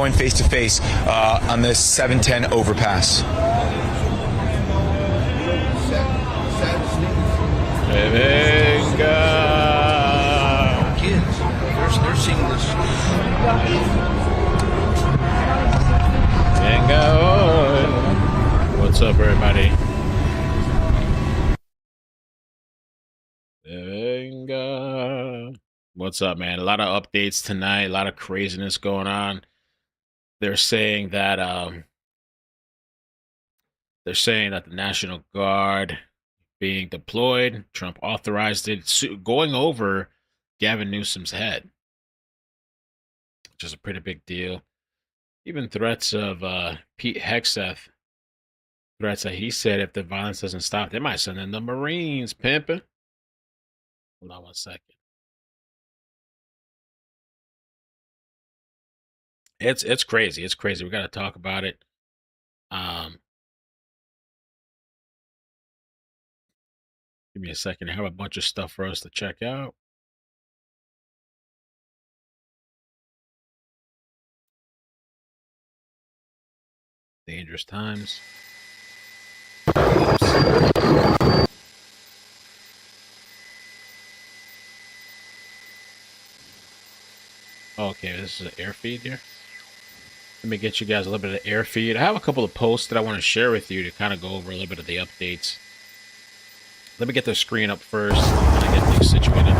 going face to face on this 710 overpass. Venga. Kids, they're seeing this. Venga. What's up, everybody? Venga. What's up, man? A lot of updates tonight. A lot of craziness going on. They're saying that the National Guard being deployed. Trump authorized it, going over Gavin Newsom's head, which is a pretty big deal. Even threats of Pete Hegseth, threats that he said if the violence doesn't stop, they might send in the Marines, pimping. Hold on one second. It's crazy. It's crazy. We got to talk about it. Give me a second. I have a bunch of stuff for us to check out. Dangerous times. Okay, this is an air feed here. Let me get you guys a little bit of air feed. I have a couple of posts that I want to share with you to kind of go over a little bit of the updates. Let me get the screen up first and I get things situated.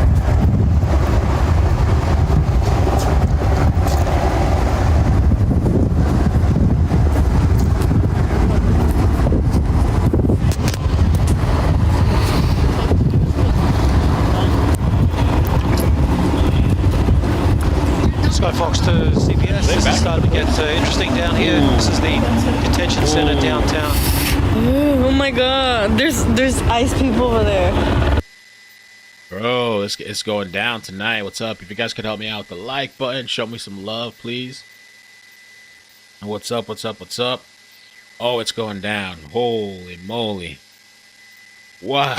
Fox to CBS. This is starting to get interesting down here. This is the detention center downtown. Oh my god, there's ICE people over there. Bro, it's going down tonight. What's up? If you guys could help me out with the like button, show me some love, please. What's up? What's up? What's up? Oh, it's going down. Holy moly. Wow.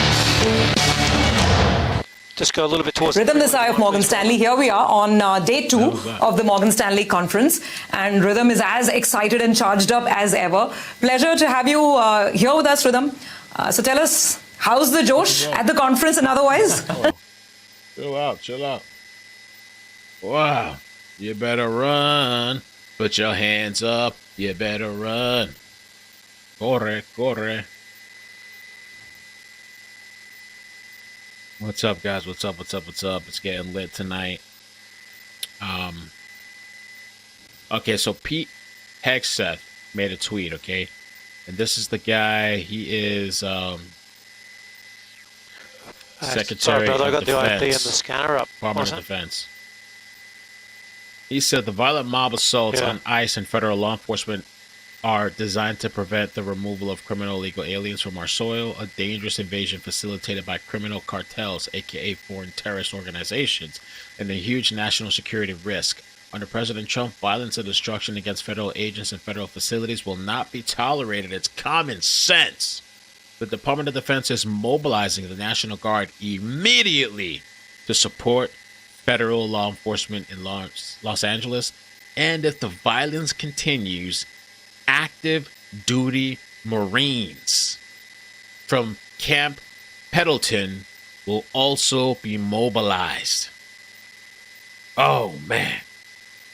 Just go a little bit towards Rhythm Desai of Morgan Stanley. Here we are on day 2 of the Morgan Stanley conference, and Rhythm is as excited and charged up as ever. Pleasure to have you here with us, Rhythm. So tell us, how's the Josh at the conference and otherwise? Chill out, chill out. Wow, you better run. Put your hands up, you better run. Corre, corre. What's up, guys? What's up? What's up? What's up? It's getting lit tonight. Okay, so Pete Hegseth made a tweet, okay? And this is the guy, he is Secretary Sorry, brother, of I got Defense, the IP and the scanner up. Department of Defense. He said the violent mob assaults on ICE and federal law enforcement are designed to prevent the removal of criminal illegal aliens from our soil, a dangerous invasion facilitated by criminal cartels, aka foreign terrorist organizations, and a huge national security risk. Under President Trump, violence and destruction against federal agents and federal facilities will not be tolerated. It's common sense. The Department of Defense is mobilizing the National Guard immediately to support federal law enforcement in Los Angeles, and if the violence continues, active duty Marines from Camp Pendleton will also be mobilized. Oh man.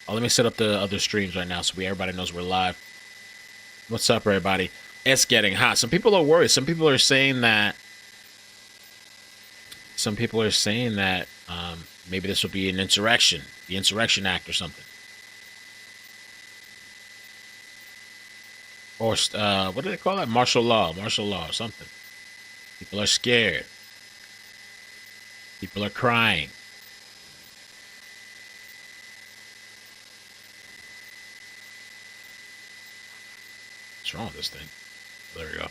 Oh, let me set up the other streams right now so everybody knows we're live. What's up, everybody? It's getting hot. Some people are worried. Some people are saying that maybe this will be an insurrection, the Insurrection Act or something. Or what do they call that? Martial law or something. People are scared. People are crying. What's wrong with this thing? There we go.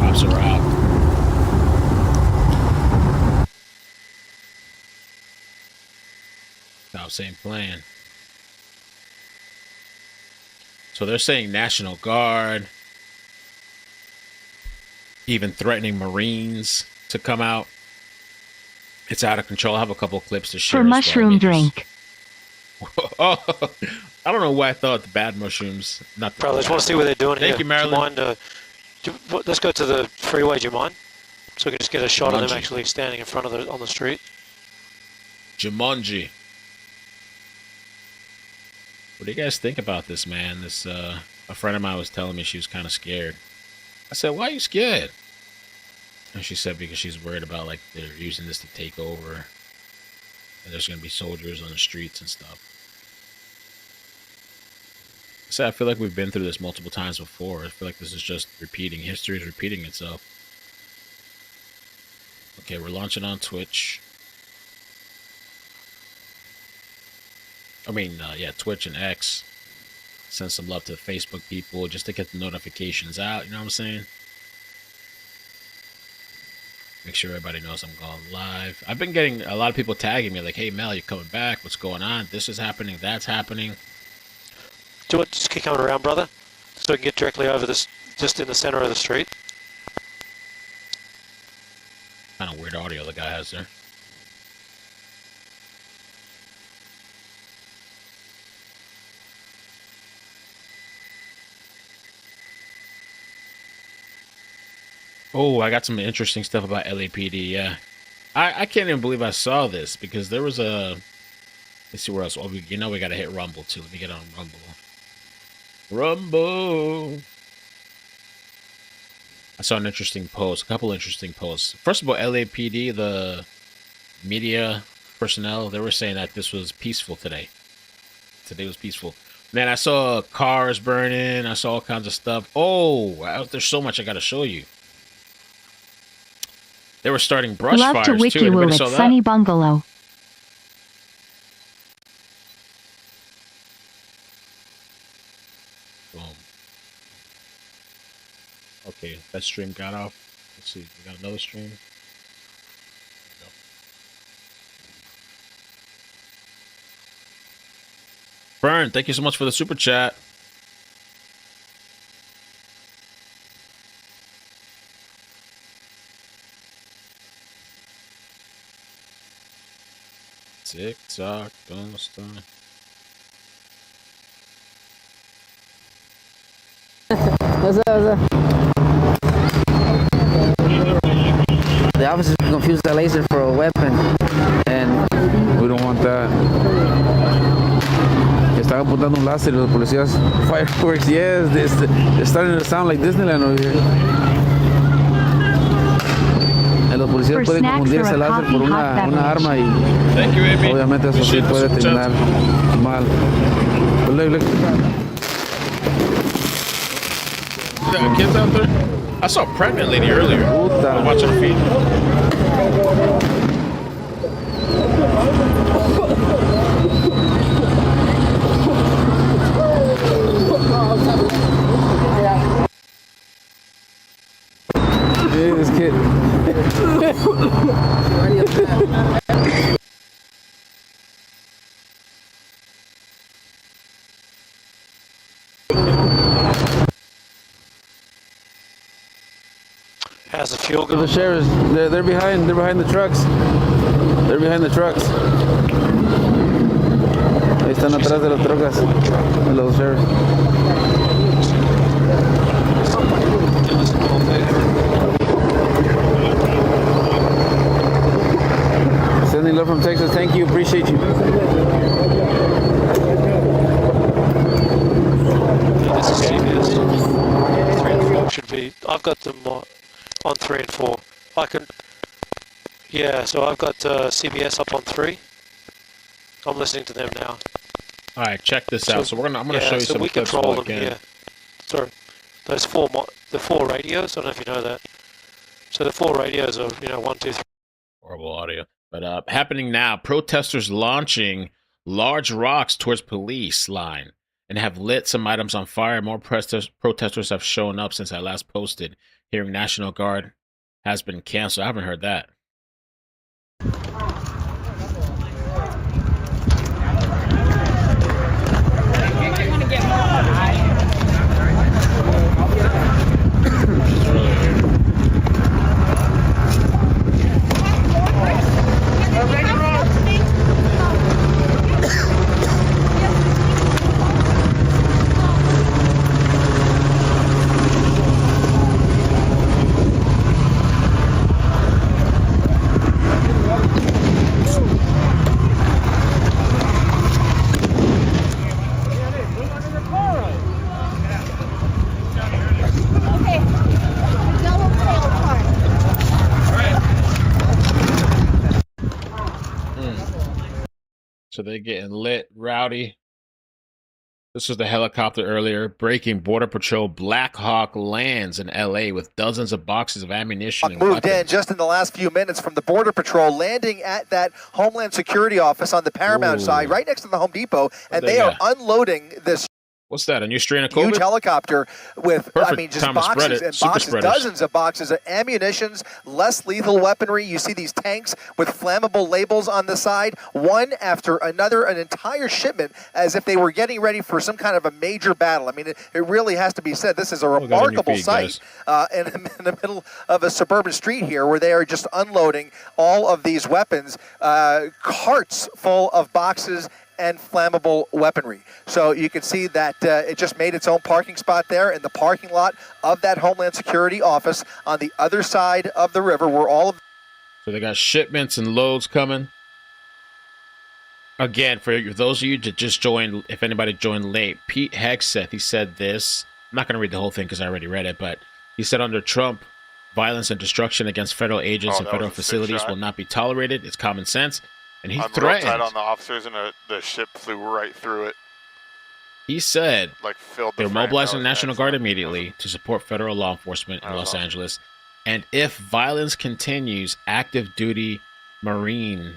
Cops are out. Same plan. So they're saying National Guard, even threatening Marines to come out. It's out of control. I have a couple of clips to share. For mushroom drink. Oh, I don't know why I thought the bad mushrooms. Not the Bro, I just want to see what they're doing here. Thank you, Marilyn. Do you mind, let's go to the freeway, do you mind? So we can just get a shot of them actually standing in front of on the street. Jumanji. What do you guys think about this, man? This a friend of mine was telling me she was kind of scared. I said, why are you scared? And she said because she's worried about, like, they're using this to take over. And there's going to be soldiers on the streets and stuff. I said, I feel like we've been through this multiple times before. I feel like this is just repeating. History is repeating itself. Okay, we're launching on Twitch. I mean, yeah, Twitch and X. Send some love to the Facebook people just to get the notifications out. You know what I'm saying? Make sure everybody knows I'm going live. I've been getting a lot of people tagging me like, hey, Mel, you're coming back. What's going on? This is happening. That's happening. Do it. Just keep coming around, brother. So we can get directly over this, just in the center of the street. Kind of weird audio the guy has there. Oh, I got some interesting stuff about LAPD, yeah. I can't even believe I saw this because there was a... Let's see where else. Oh, you know we got to hit Rumble, too. Let me get on Rumble. Rumble! I saw an interesting post, a couple interesting posts. First of all, LAPD, the media personnel, they were saying that this was peaceful today. Today was peaceful. Man, I saw cars burning. I saw all kinds of stuff. Oh, there's so much I got to show you. They were starting brush Love fires, to wiki too. woo Anybody at saw that? Sunny Bungalow. Boom. Okay, that stream got off. Let's see. We got another stream. Burn, thank you so much for the super chat. Tick tock, don't stop. What's up? The officers confused the laser for a weapon, and we don't want that. Están apuntando un láser los policías. Fireworks, yes, they're starting to sound like Disneyland over here. Y los policías pueden confundir ese láser por una arma y obviamente eso sí puede terminar mal. But look. Kids out there? I saw a pregnant lady earlier. Watching her feet. Hey, this kid. How's the fuel going? The sheriffs, they're behind the trucks. They're behind the trucks. Ahí están atrás de las trocas, de los sheriffs. Sending love from Texas. Thank you. Appreciate you. This is CBS. 3 and 4 should be. I've got them on 3 and 4. I can. Yeah, so I've got CBS up on 3. I'm listening to them now. All right, check this out. So I'm gonna show you some we clips. control them. Yeah. So those the four radios. I don't know if you know that. So the 4 radios are 1, 2, 3. Horrible audio. But happening now, protesters launching large rocks towards police line and have lit some items on fire. More protesters have shown up since I last posted. Hearing National Guard has been canceled. I haven't heard that. So they're getting lit, rowdy. This was the helicopter earlier. Breaking Border Patrol Black Hawk lands in L.A. with dozens of boxes of ammunition and moved weapons. in just in the last few minutes from the Border Patrol, landing at that Homeland Security office on the Paramount side, right next to the Home Depot, and they are unloading this. What's that, a new strain of COVID? Huge helicopter with, Perfect. I mean, just Thomas boxes and boxes, spreaders. dozens of boxes of ammunitions, less lethal weaponry. You see these tanks with flammable labels on the side, one after another, an entire shipment, as if they were getting ready for some kind of a major battle. I mean, it really has to be said, this is a remarkable sight in the middle of a suburban street here, where they are just unloading all of these weapons, carts full of boxes and flammable weaponry. So you can see that it just made its own parking spot there in the parking lot of that Homeland Security office on the other side of the river, where all of... So they got shipments and loads coming. Again, for those of you that just joined, if anybody joined late, Pete Hegseth, he said this. I'm not going to read the whole thing because I already read it, but he said under Trump, violence and destruction against federal agents and federal facilities will not be tolerated. It's common sense. And he threatened. Tight on the officers, and the ship flew right through it. He said they're mobilizing the National Guard immediately to support federal law enforcement in Los Angeles. And if violence continues, active duty Marines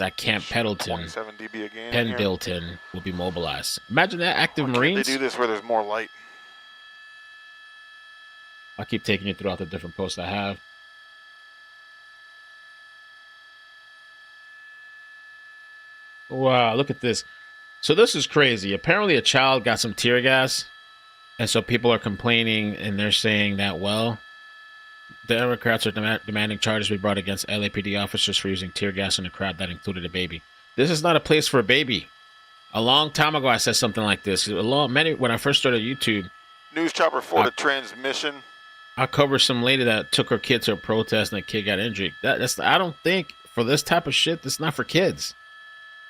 at Camp Pendleton will be mobilized. Imagine that, active Marines. They do this where there's more light. I'll keep taking you throughout the different posts I have. Wow, look at this. So this is crazy. Apparently a child got some tear gas, and so people are complaining, and they're saying that, well, the Democrats are demanding charges be brought against LAPD officers for using tear gas in a crowd that included a baby. This is not a place for a baby. A long time ago, I said something like this. When I first started YouTube. News Chopper for the transmission. I covered some lady that took her kid to a protest, and the kid got injured. I don't think, for this type of shit, that's not for kids.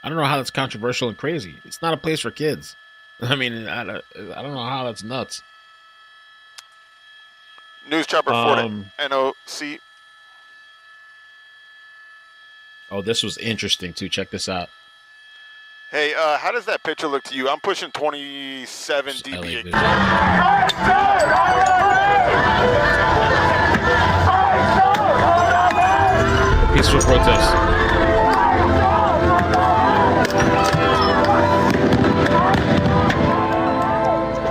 I don't know how that's controversial and crazy. It's not a place for kids. I mean, I don't know how that's nuts. News Chopper for the NOC. Oh, this was interesting, too. Check this out. Hey, how does that picture look to you? I'm pushing 27 dB. Peaceful protest.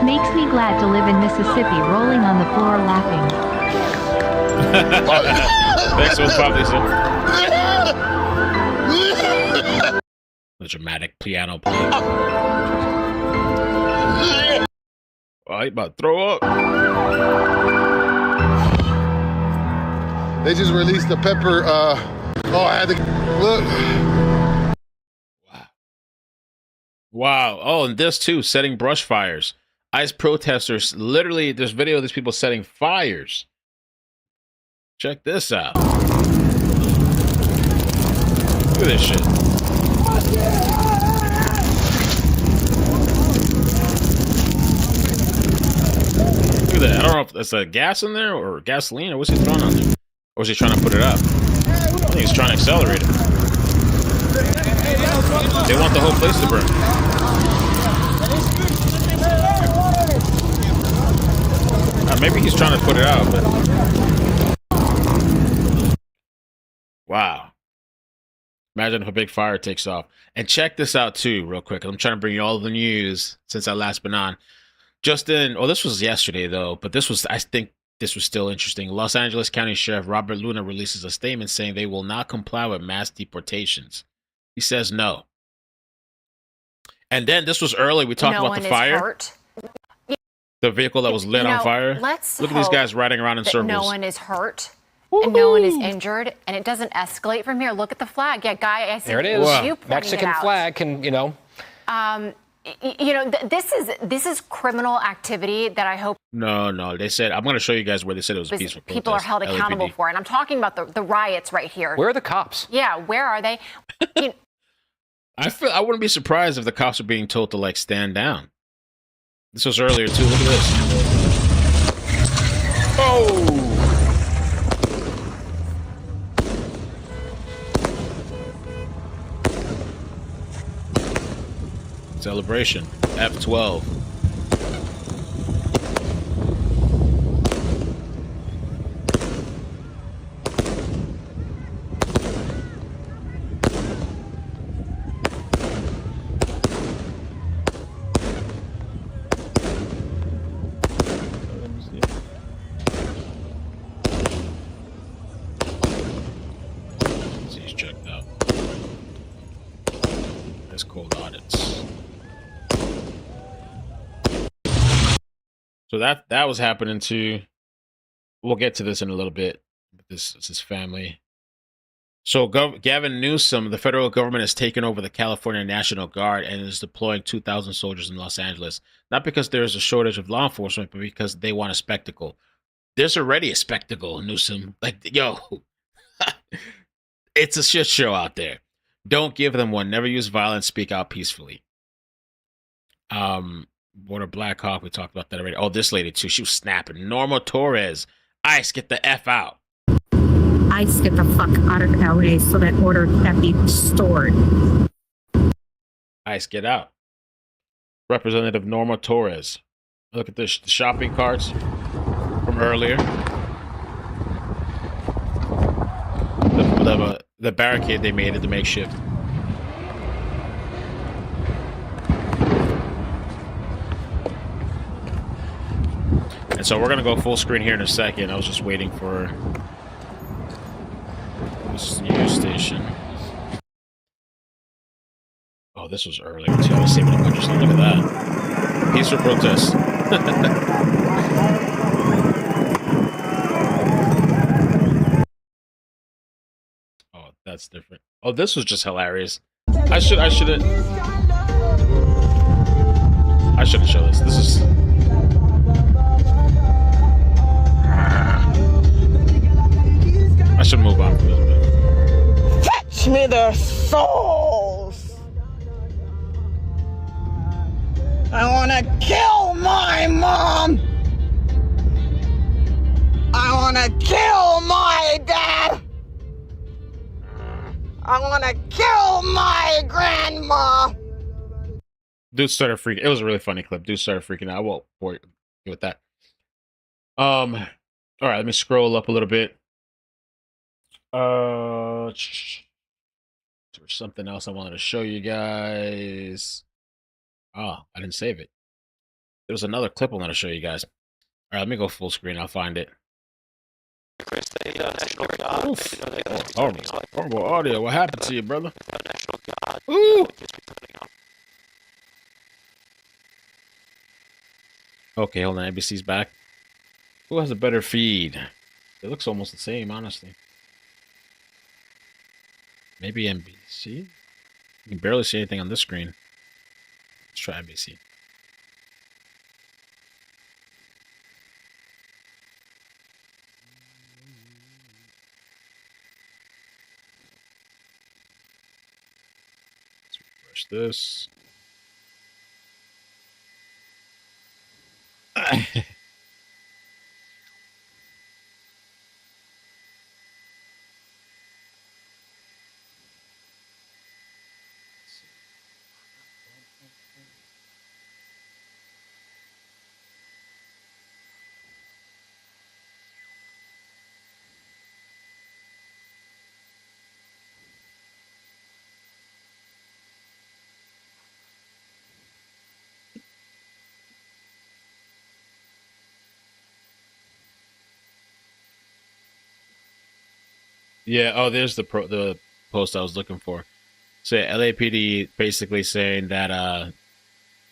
Makes me glad to live in Mississippi, rolling on the floor laughing. Thanks for probably the dramatic piano play. Oh, he about to throw up. They just released the pepper. I had to look. Wow. Oh, and this too, setting brush fires. ICE protesters, literally, there's video of these people setting fires. Check this out. Look at this shit. Look at that. I don't know if that's a gas in there or gasoline, or what's he throwing on there? Or is he trying to put it up? I think he's trying to accelerate it. They want the whole place to burn. Maybe he's trying to put it out, but... Wow. Imagine if a big fire takes off. And check this out, too, real quick. I'm trying to bring you all the news since I last been on. This was yesterday, though, but I think this was still interesting. Los Angeles County Sheriff Robert Luna releases a statement saying they will not comply with mass deportations. He says no. And then this was early. We talked about the fire. Hurt. The vehicle that was lit on fire. Look at these guys riding around in circles. No one is hurt and no one is injured, and it doesn't escalate from here. Look at the flag. Yeah, Guy, I see. There it is. Wow. Mexican flag can, this is criminal activity that I hope. No. They said, I'm going to show you guys where they said it was peaceful protest. People are held accountable for it. And I'm talking about the riots right here. Where are the cops? Yeah, where are they? I wouldn't be surprised if the cops are being told to stand down. This was earlier too. Look at this. Oh! Celebration. F12. He's checked out. That's cold audits. So that was happening too. We'll get to this in a little bit. This is his family. So Gavin Newsom, the federal government has taken over the California National Guard and is deploying 2,000 soldiers in Los Angeles. Not because there is a shortage of law enforcement, but because they want a spectacle. There's already a spectacle, Newsom. Like, yo, it's a shit show out there. Don't give them one. Never use violence. Speak out peacefully. Border Black Hawk, we talked about that already. Oh, this lady too. She was snapping. Norma Torres. ICE, get the F out. ICE, get the fuck out of LA so that order can be restored. ICE, get out. Representative Norma Torres. Look at this, the shopping carts from earlier. The barricade they made at the makeshift. And so we're going to go full screen here in a second. I was just waiting for this news station. Oh, this was earlier too. I was saving a bunch of stuff. Look at that. Peaceful protest. Oh, that's different. Oh, this was just hilarious. I shouldn't show this. This is... I should move on from this bit. Touch me their souls. I want to kill my mom. I want to kill my dad. I want to kill my grandma. Dude started freaking. It was a really funny clip. Dude started freaking out. I won't bore you with that. All right, let me scroll up a little bit. There's something else I wanted to show you guys. Oh, I didn't save it. There was another clip I want to show you guys. All right, let me go full screen. I'll find it. Horrible audio. What happened to you, brother? Ooh. Okay, hold on. NBC's back. Who has a better feed? It looks almost the same, honestly. Maybe NBC? You can barely see anything on this screen. Let's try NBC. Let's refresh this. Yeah, oh, there's the post I was looking for. So yeah, LAPD basically saying that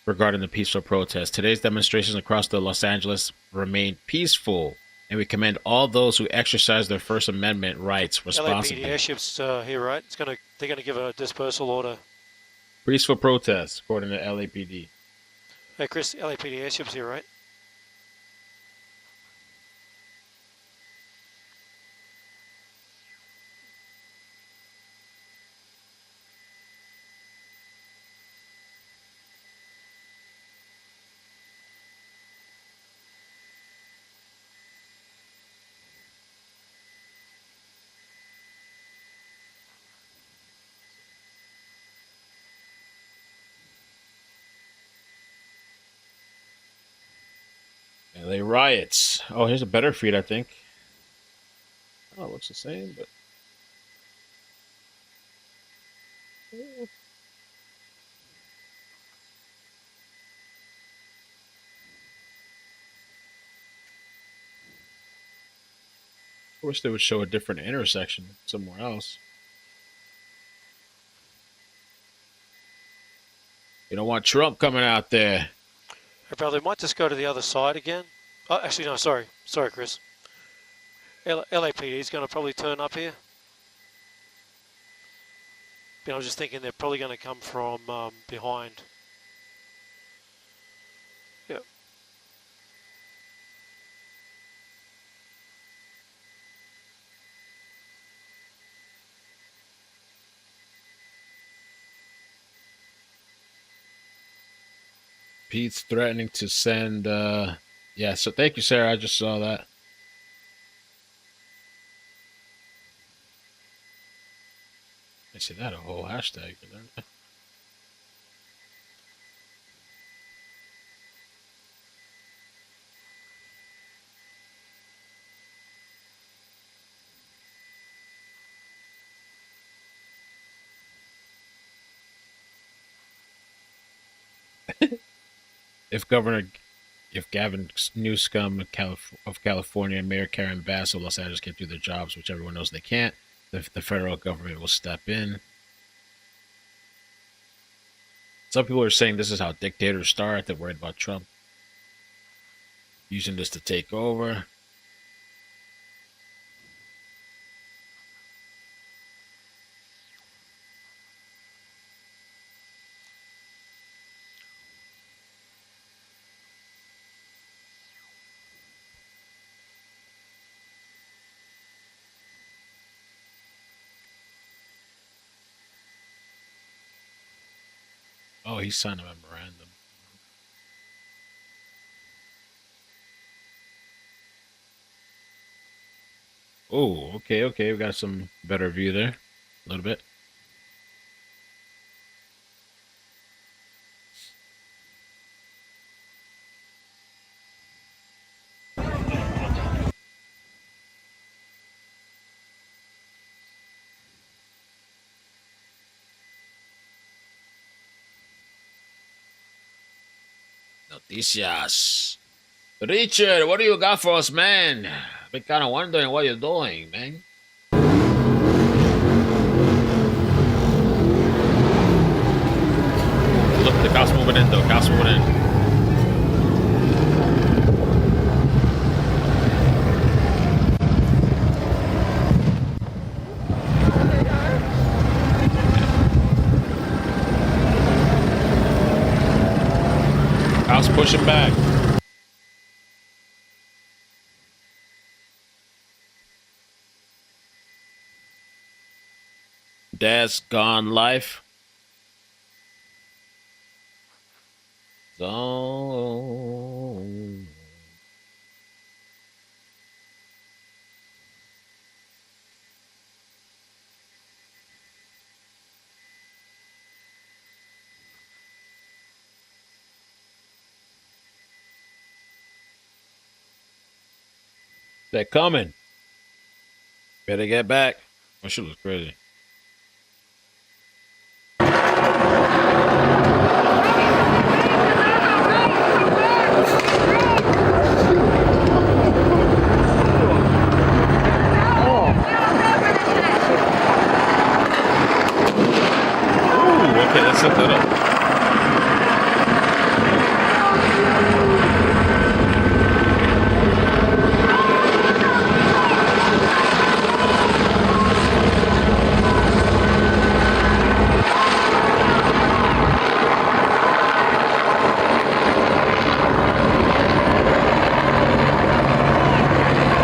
regarding the peaceful protest, today's demonstrations across the Los Angeles remain peaceful, and we commend all those who exercise their First Amendment rights responsibly. LAPD airships here, right? They're gonna give a dispersal order. Peaceful protest, according to LAPD. Hey, Chris, LAPD airships here, right? Riots. Oh, here's a better feed, I think. Oh, it looks the same, but... I wish they would show a different intersection somewhere else. You don't want Trump coming out there. Hey, brother, we might just go to the other side again. Oh, actually, no, sorry. Sorry, Chris. LAPD is going to probably turn up here. But I was just thinking they're probably going to come from behind. Yep. Pete's threatening to send, yeah, so thank you, Sarah. I just saw that. I see that, a whole hashtag. If Gavin Newsom of California and Mayor Karen Bass of Los Angeles can't do their jobs, which everyone knows they can't, the federal government will step in. Some people are saying this is how dictators start. They're worried about Trump using this to take over. Oh, he signed a memorandum. Oh, okay, okay. We got some better view there. A little bit. Noticias. Richard, what do you got for us, man? I've been kind of wondering what you're doing, man. Look, the car's moving in, though. Car's moving in. Car's pushing back. Dad's gone live. So they're coming. Better get back. That shit looks crazy. Okay, let's set that up.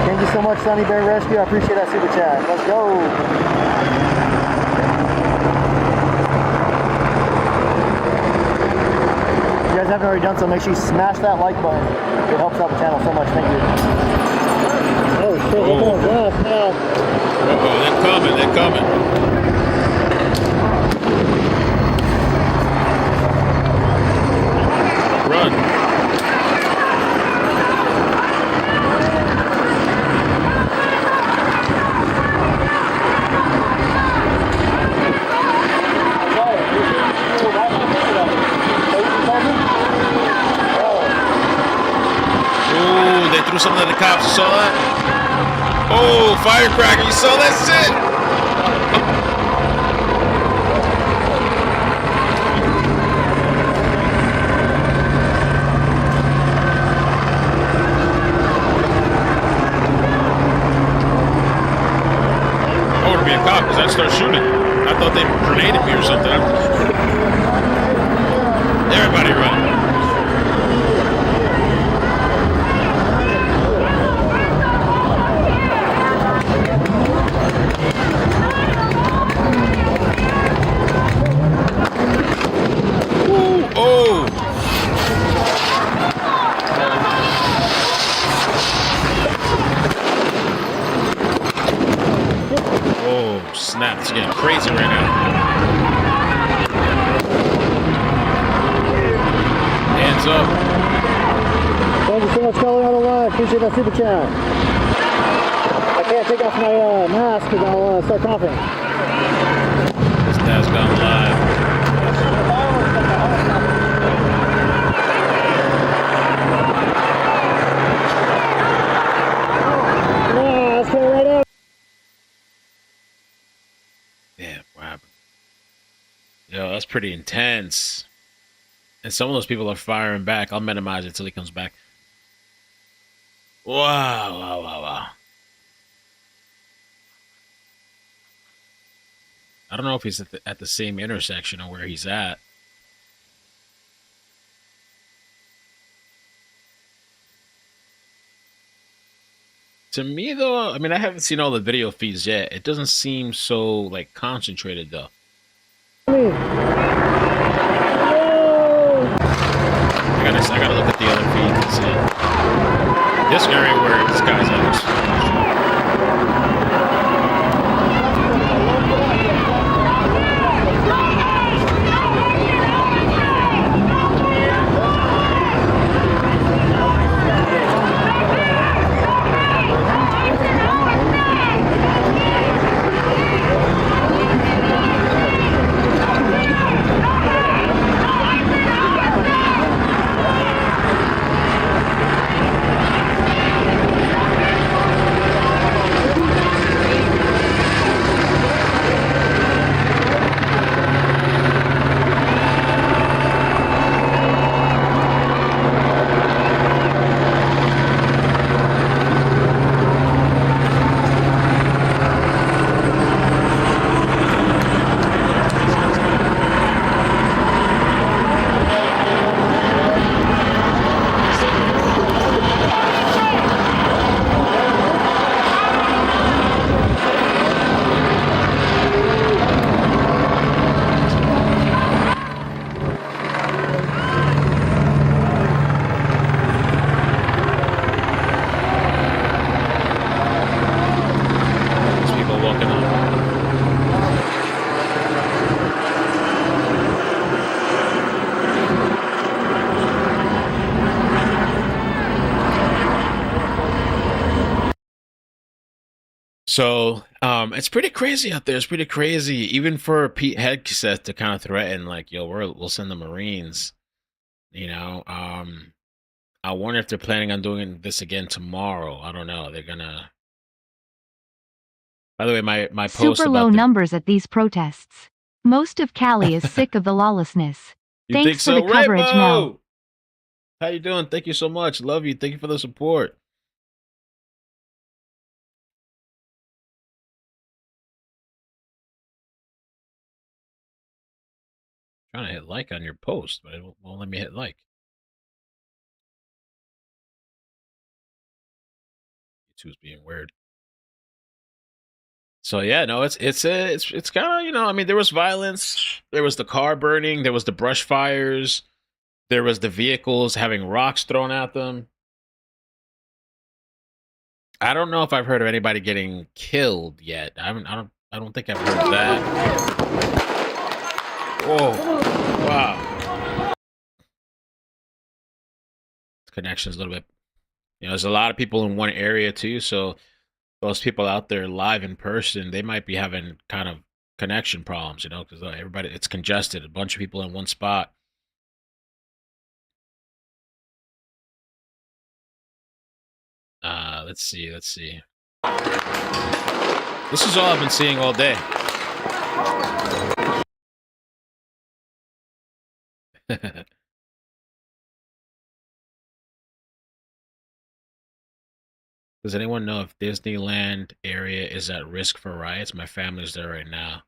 Thank you so much, Sunny Bear Rescue. I appreciate that super chat. Let's go. If you guys haven't already done so, make sure you smash that like button. It helps out the channel so much. Thank you. Oh shit, they're going left now. Uh-oh, they're coming, they're coming. Run. something to the cops. You saw that? Oh, firecracker! You saw that shit? I want to be a cop because I'd start shooting. I thought they grenaded me or something. Everybody run. Oh! Oh, snap. It's getting crazy right now. Hands up. Thank you so much, calling on the line. Appreciate that super chat. I can't take off my mask because I'll start coughing. This guy's gone live. Let's go right up. Yeah, wow. Yo, that's pretty intense. And some of those people are firing back. I'll minimize it till he comes back. Wow, wow, wow, wow. I don't know if he's at the same intersection or where he's at. To me, though, I mean, I haven't seen all the video feeds yet. It doesn't seem so, like, concentrated, though. I gotta look at the other feeds and see. This area where this guy's at. So, it's pretty crazy out there. It's pretty crazy, even for Pete Hegseth to kind of threaten, like, "Yo, we'll send the Marines." You know, I wonder if they're planning on doing this again tomorrow. I don't know. They're gonna. By the way, my post Super about low numbers at these protests. Most of Cali is sick of the lawlessness. You think Thanks for so? the coverage, Mel. Rainbow! How you doing? Thank you so much. Love you. Thank you for the support. Trying to hit like on your post, but it won't let me hit like. YouTube's being weird. So yeah, no, it's kind of, you know, I mean, there was violence, there was the car burning, there was the brush fires, there was the vehicles having rocks thrown at them. I don't know if I've heard of anybody getting killed yet. I don't think I've heard that. Oh, wow. Connection's a little bit, you know, there's a lot of people in one area too, so those people out there live in person, they might be having kind of connection problems, you know, because everybody, it's congested, a bunch of people in one spot. Let's see. This is all I've been seeing all day. Does anyone know if Disneyland area is at risk for riots? My family's there right now.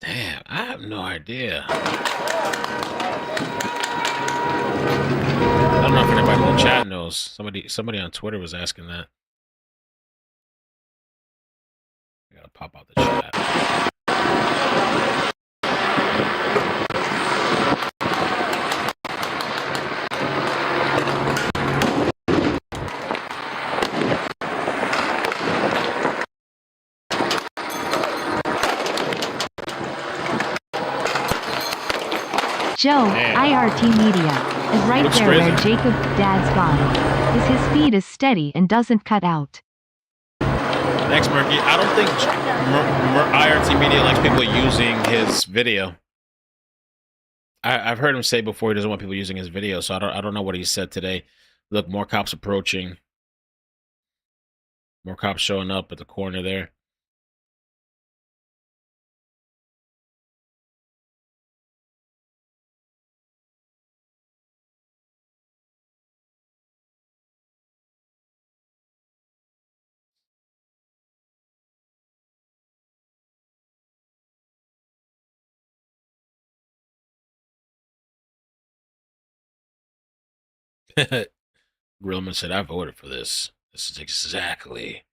Damn, I have no idea. I don't know if anybody in the chat knows. Somebody on Twitter was asking that. I gotta pop out the chat. Joe, IRT Media, is right Looks there crazy. where Jacob Dad's gone. His speed is steady and doesn't cut out. Thanks, Murky. I don't think IRT Media likes people using his video. I've heard him say before he doesn't want people using his video, so I don't know what he said today. Look, more cops approaching. More cops showing up at the corner there. Grillman said, I voted for this. This is exactly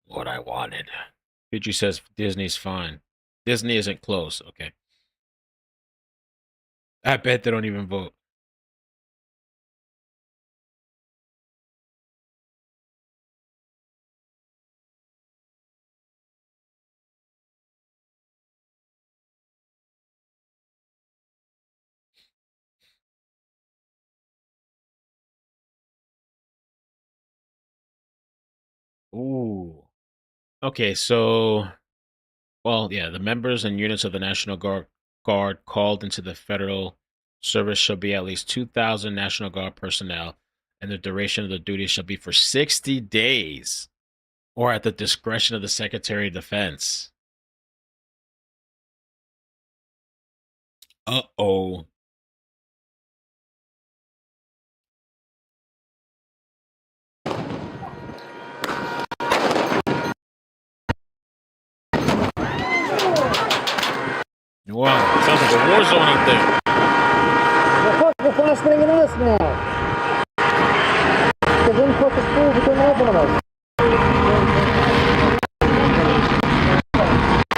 what I wanted. Fuji says Disney's fine. Disney isn't close. Okay. I bet they don't even vote. Ooh. Okay, so, well, yeah, the members and units of the National Guard called into the federal service shall be at least 2,000 National Guard personnel, and the duration of the duty shall be for 60 days, or at the discretion of the Secretary of Defense. Uh-oh. Wow, sounds like a war zone out there. They're frustrating us now. Because them fucking fools are coming up on us.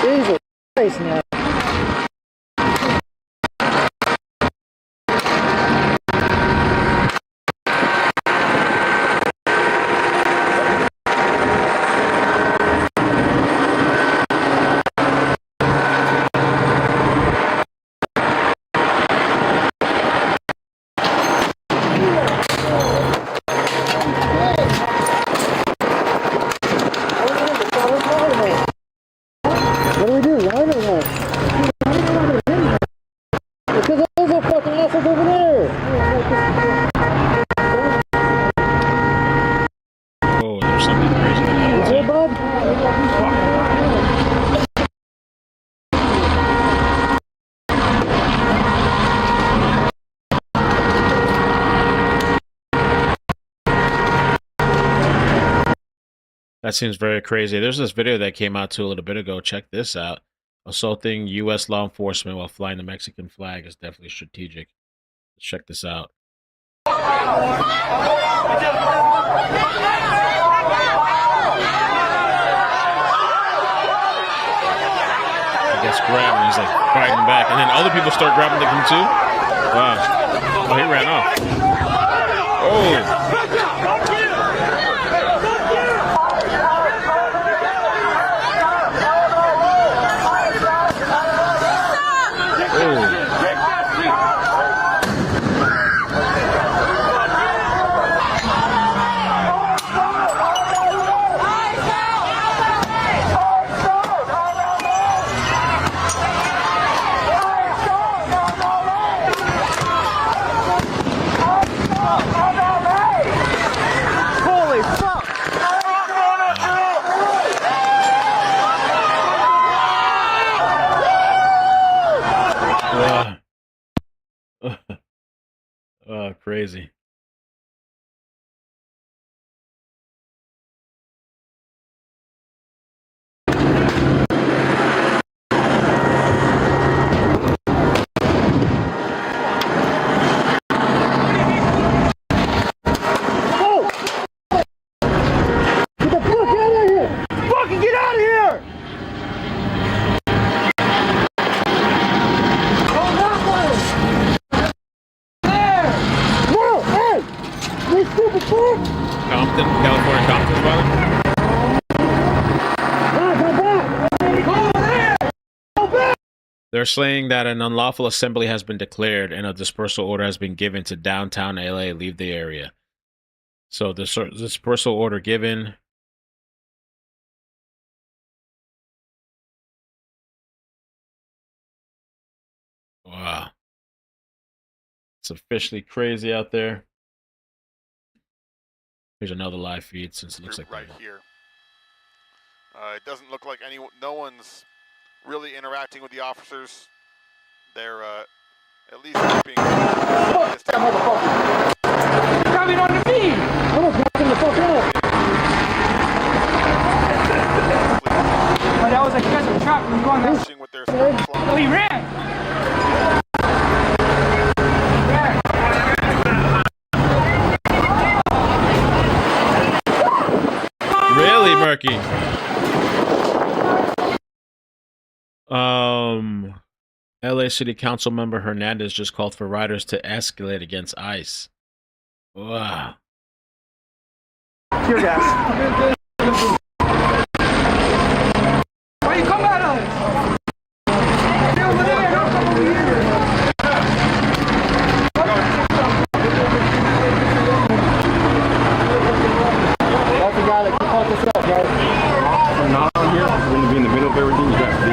Jesus Christ now. What do we do? Run or what? Because those are fucking assholes over there. Oh, there's something crazy going on. Hey, bud. That seems very crazy. There's this video that came out too a little bit ago. Check this out. Assaulting U.S. law enforcement while flying the Mexican flag is definitely strategic. Let's check this out. He gets grabbed and he's like fighting back. And then other people start grabbing him too. Wow. Oh, he ran off. Oh. crazy. Compton, California, Compton's brother. They're saying that an unlawful assembly has been declared and a dispersal order has been given to downtown LA. Leave the area. So the dispersal order given. Wow. It's officially crazy out there. Here's another live feed since it looks like right here. It doesn't look like no one's really interacting with the officers. They're at least keeping. Coming on the beam! I'm walking the fuck out. Oh, that was a aggressive truck. We're going that way. Oh, he ran! Really, Murky? LA City Council member Hernandez just called for riders to escalate against ICE. Wow. Tear gas. Why you come at us? Stay over there, don't come over here. That's the guy that caught this up, guys. So now here, when you be in the middle of everything, you got to be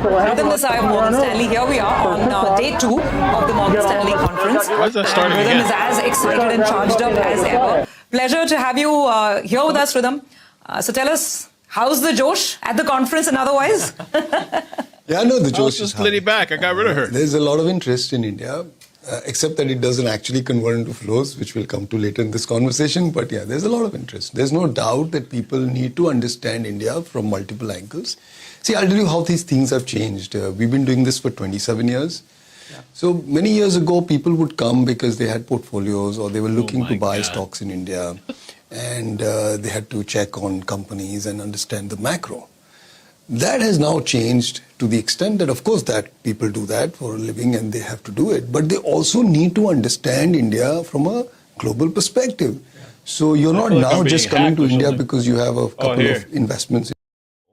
Within this eye of Morgan Stanley, here we are on day 2 of the Morgan Stanley conference. Rhythm is as excited and charged up as ever. Pleasure to have you here with us, Rhythm. So tell us, how's the Josh at the conference and otherwise? Yeah, no, the Josh just Liddy back. I got rid of her. There's a lot of interest in India, except that it doesn't actually convert into flows, which we'll come to later in this conversation. But yeah, there's a lot of interest. There's no doubt that people need to understand India from multiple angles. See, I'll tell you how these things have changed. We've been doing this for 27 years. Yeah. So many years ago, people would come because they had portfolios or they were looking to buy stocks in India. And they had to check on companies and understand the macro. That has now changed to the extent that, of course, that people do that for a living and they have to do it. But they also need to understand India from a global perspective. Yeah. So you're not now just coming to India because you have a couple of investments.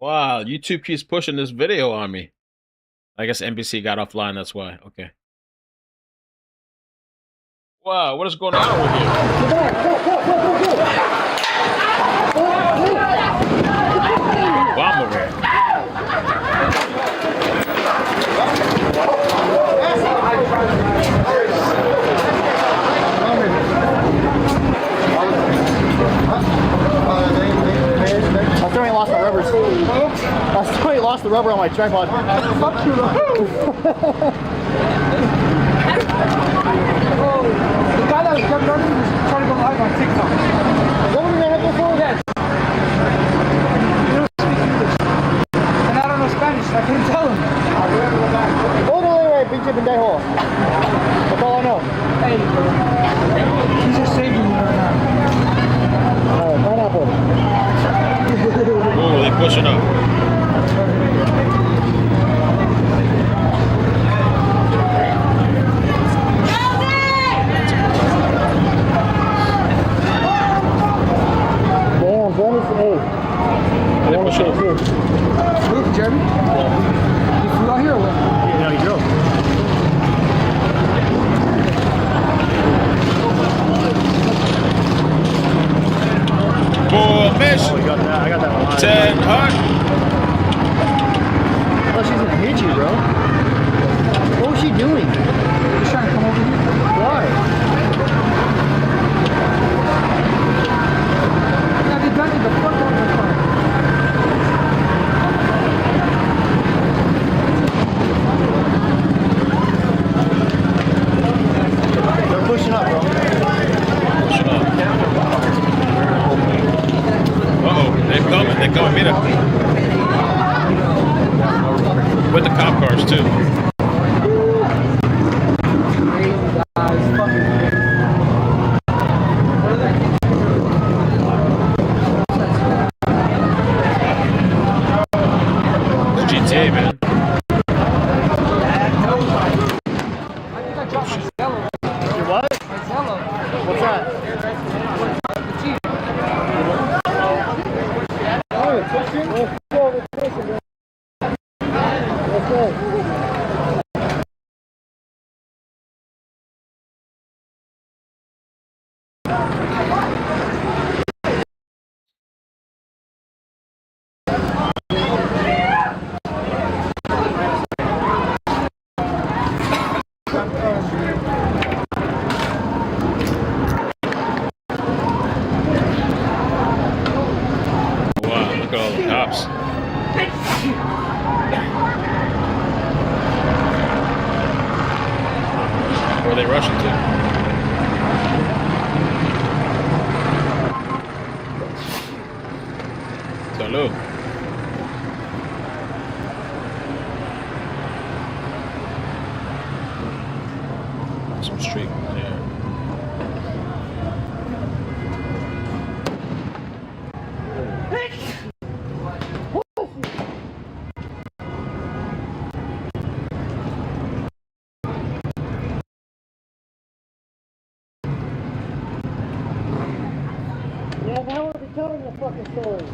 Wow, YouTube keeps pushing this video on me. I guess NBC got offline, that's why. Okay. Wow, what is going on over here? Bomb over here. I still ain't lost my rubbers. I still ain't lost the rubber on my tripod. Fuck you, The guy that was jumping on me was trying to go live on TikTok. Is that what you ran up there for? Yes. He don't speak English. And I don't know Spanish, so I couldn't tell him. All the way, pinche pendejo. That's all I know. Hey, he's just saving me right now. Pineapple. Oh, they're pushing up. Damn, Dennis, hey. They're pushing up. Look, Jeremy. You flew out here or what? Yeah, you drove. Full mission. Oh, you got that. I got that one. 10 hot. Oh, she's gonna hit you, bro. What was she doing? She's trying to come over here. Why? Yeah, they got the fuck out of the car. going, mira. With the cop cars, too. It's GTA, man. Where are they rushing to? Salud. Some street there. Yeah, now we'll be telling the fucking story.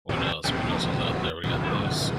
What else? What else is out there? We got this.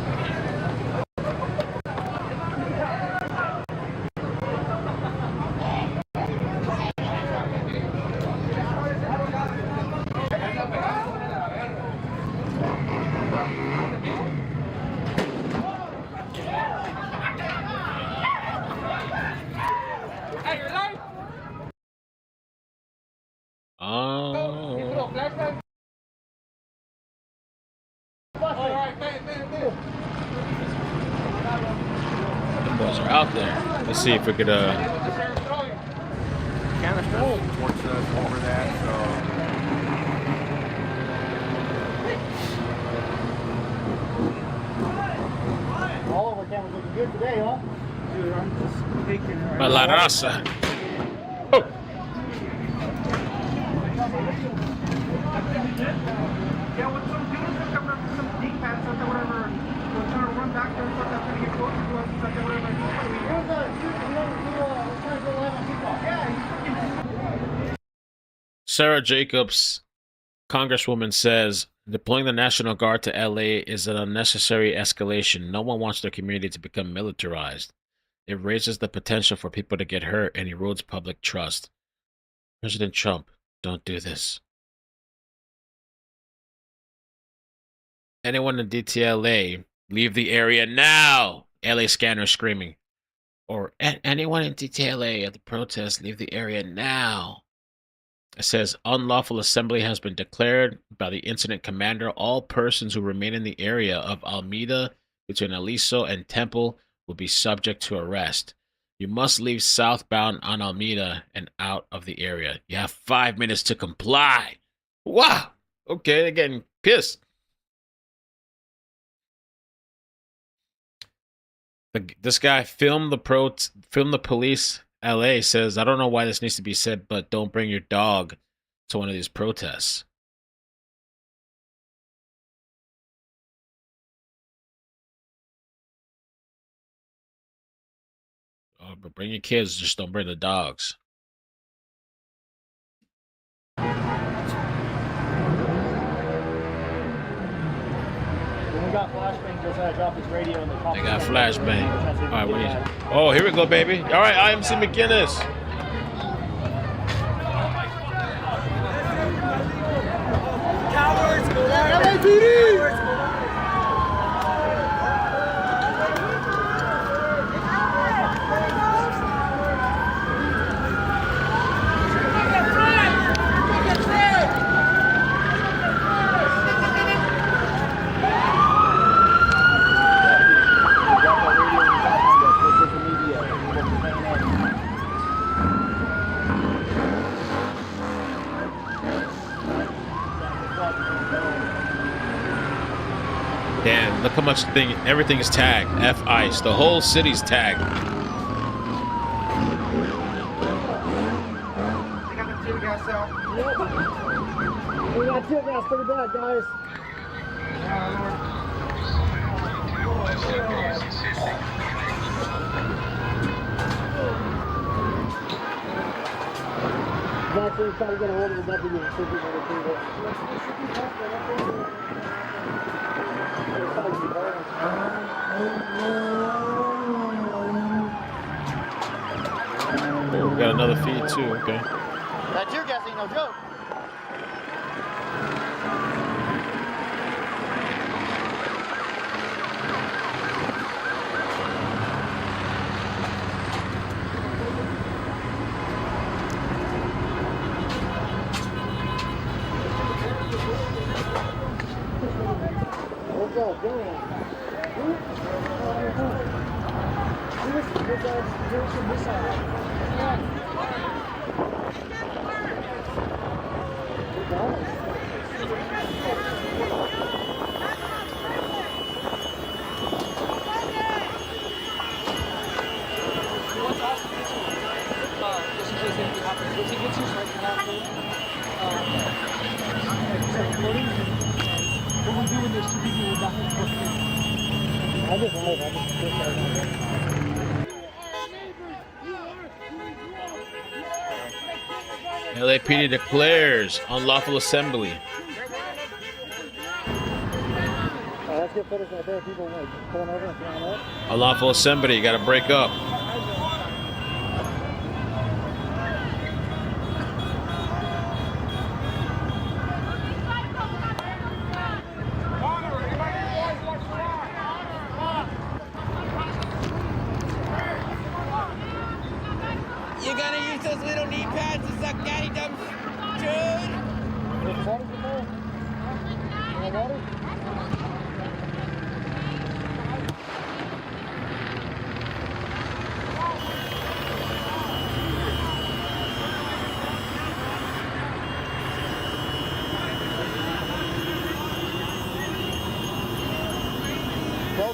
The boys are out there. Let's see if we could Canister towards us over that, so all of our cameras looking good today, huh? Dude, I'm just taking right La raza. Oh. Yeah, with some dudes that come up with some D-pads or whatever, we're trying to run back there and start trying to get closer to us and stuff, whatever. Here's a dude, we're trying to go live on TikTok. Yeah, Sarah Jacobs, Congresswoman, says deploying the National Guard to LA is an unnecessary escalation. No one wants their community to become militarized. It raises the potential for people to get hurt and erodes public trust. President Trump, don't do this. Anyone in DTLA, leave the area now! LA scanner screaming. Or anyone in DTLA at the protest, leave the area now. It says, unlawful assembly has been declared by the incident commander. All persons who remain in the area of Alameda between Aliso and Temple will be subject to arrest. You must leave southbound on Alameda and out of the area. You have 5 minutes to comply. Wow. Okay, they're getting pissed. This guy filmed the police. LA says, I don't know why this needs to be said, but don't bring your dog to one of these protests. Oh, but bring your kids, just don't bring the dogs. When we got flashbang, Josiah dropped his radio in the top. They got flashbang. All right, what is it? Oh, here we go, baby. All right, IMC McGinnis. Cowards! LAPD! Damn, look how much everything is tagged. F ICE. The whole city's tagged. They got the tear gas out. Yep. We got tear gas pretty bad, guys. Actually try to get a hold of the deputy and see if we can retrieve it. Oh, we got another feed too, okay. That tear gas ain't no joke. LAPD declares unlawful assembly. Let's get footage right there. People like pulling over and flying up. Unlawful assembly, you gotta break up. You're gonna use those little knee pads to suck daddy dumb dude?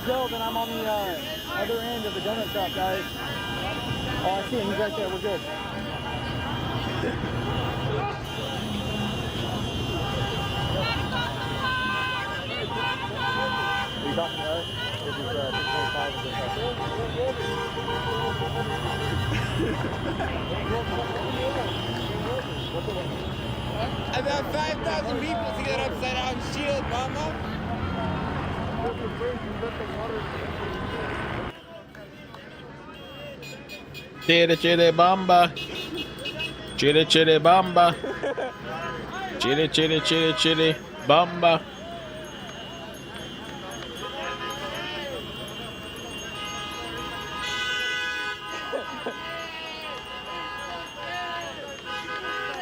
Go, then I'm on the other end of the donut shop, guys. Oh, I see him. He's right there. We're good. Are you talking to us? This is 625 About 5,000 people to get upside down shield, mama. Chile, chile, bamba. Chile, chile, bamba. Chile, chile, chile, chile, bamba.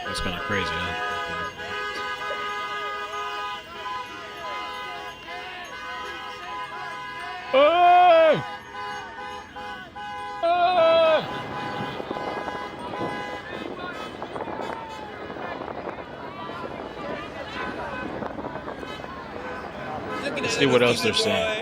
That's kind of crazy, huh? Oh! Oh! Let's see what else they're saying.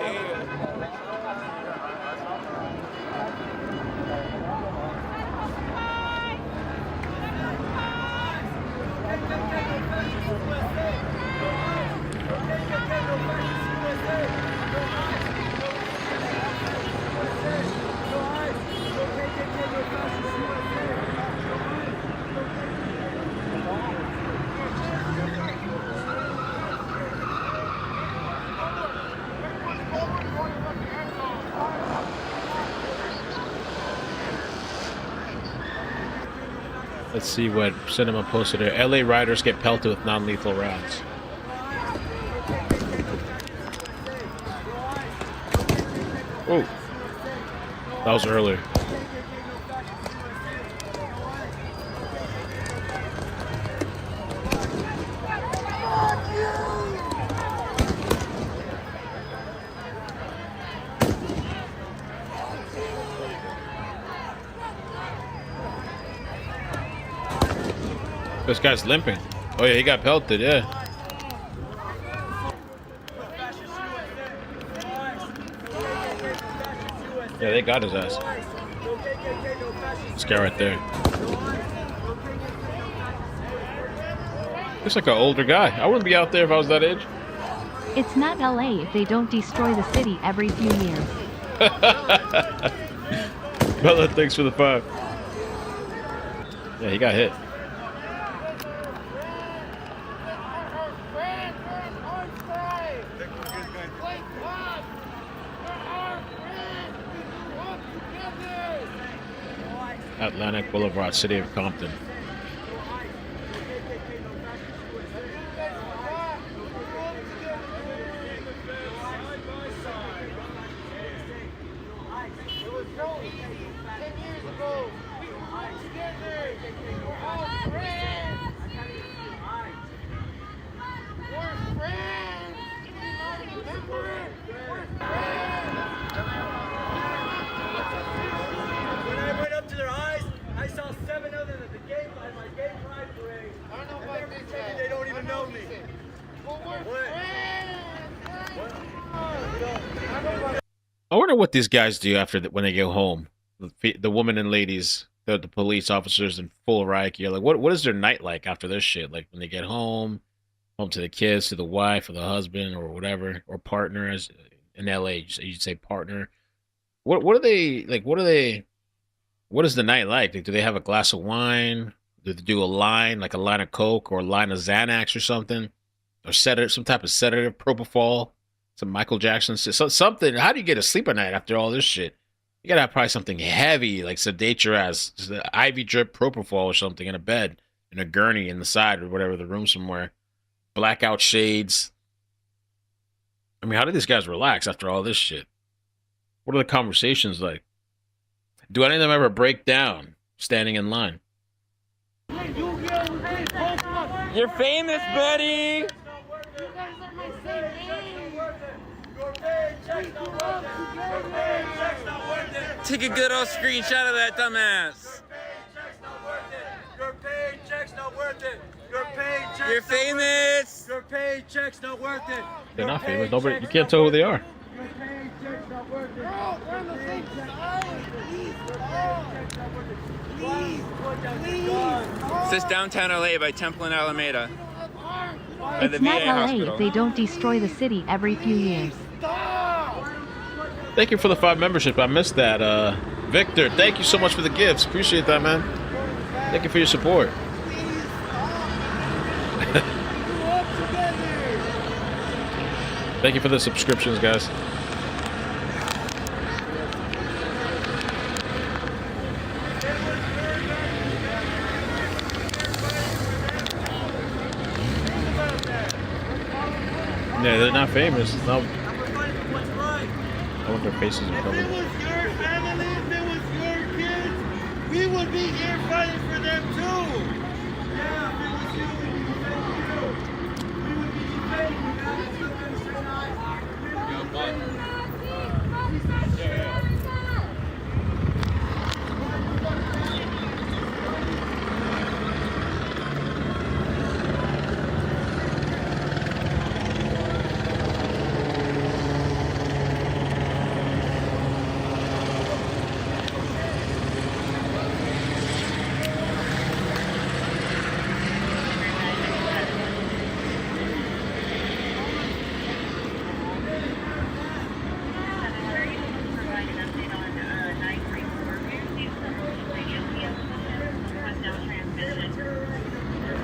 Let's see what Cinema posted here. LA riders get pelted with non-lethal rounds. Oh, that was earlier. This guy's limping. Oh yeah, he got pelted, yeah. Yeah, they got his ass. This guy right there. Looks like an older guy. I wouldn't be out there if I was that age. It's not LA if they don't destroy the city every few years. Bella, thanks for the 5. Yeah, he got hit. Atlantic Boulevard, City of Compton. I wonder what these guys do after when they go home. The women and ladies, the police officers in full riot gear. Like, what is their night like after this shit? Like when they get home to the kids, to the wife or the husband or whatever, or partner. As in LA, you'd say partner. What are they like? What is the night like? Do they have a glass of wine? Do they do a line of Coke or a line of Xanax or something, or sedative, some type of sedative, propofol? Some Michael Jackson, something. How do you get to sleep at night after all this shit? You gotta have probably something heavy, like sedate your ass, just an IV drip propofol or something in a bed, in a gurney in the side or whatever, the room somewhere. Blackout shades. I mean, how do these guys relax after all this shit? What are the conversations like? Do any of them ever break down standing in line? You're famous, buddy. Take a good old screenshot of that dumbass. Your paycheck's not worth it. Your paycheck's You're famous. Your paycheck's not worth it. They're not famous. Nobody, you can't tell who they are. Your paycheck's not worth it. We're on the same side. This is downtown LA by Temple and Alameda. By the It's not VA LA hospital. if they don't destroy the city every few years. Thank you for the 5 membership. I missed that. Victor, thank you so much for the gifts. Appreciate that, man. Thank you for your support. Thank you for the subscriptions, guys. Yeah, they're not famous. No. I wonder if their faces are covered. If it was your family, if it was your kids, we would be here fighting for them too. Yeah, if it was you, we would be defending you. We would be defending you, guys. Look at us tonight.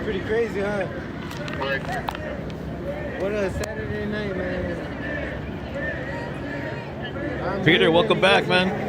Pretty crazy, huh? What a Saturday night, man. Peter, welcome back, man.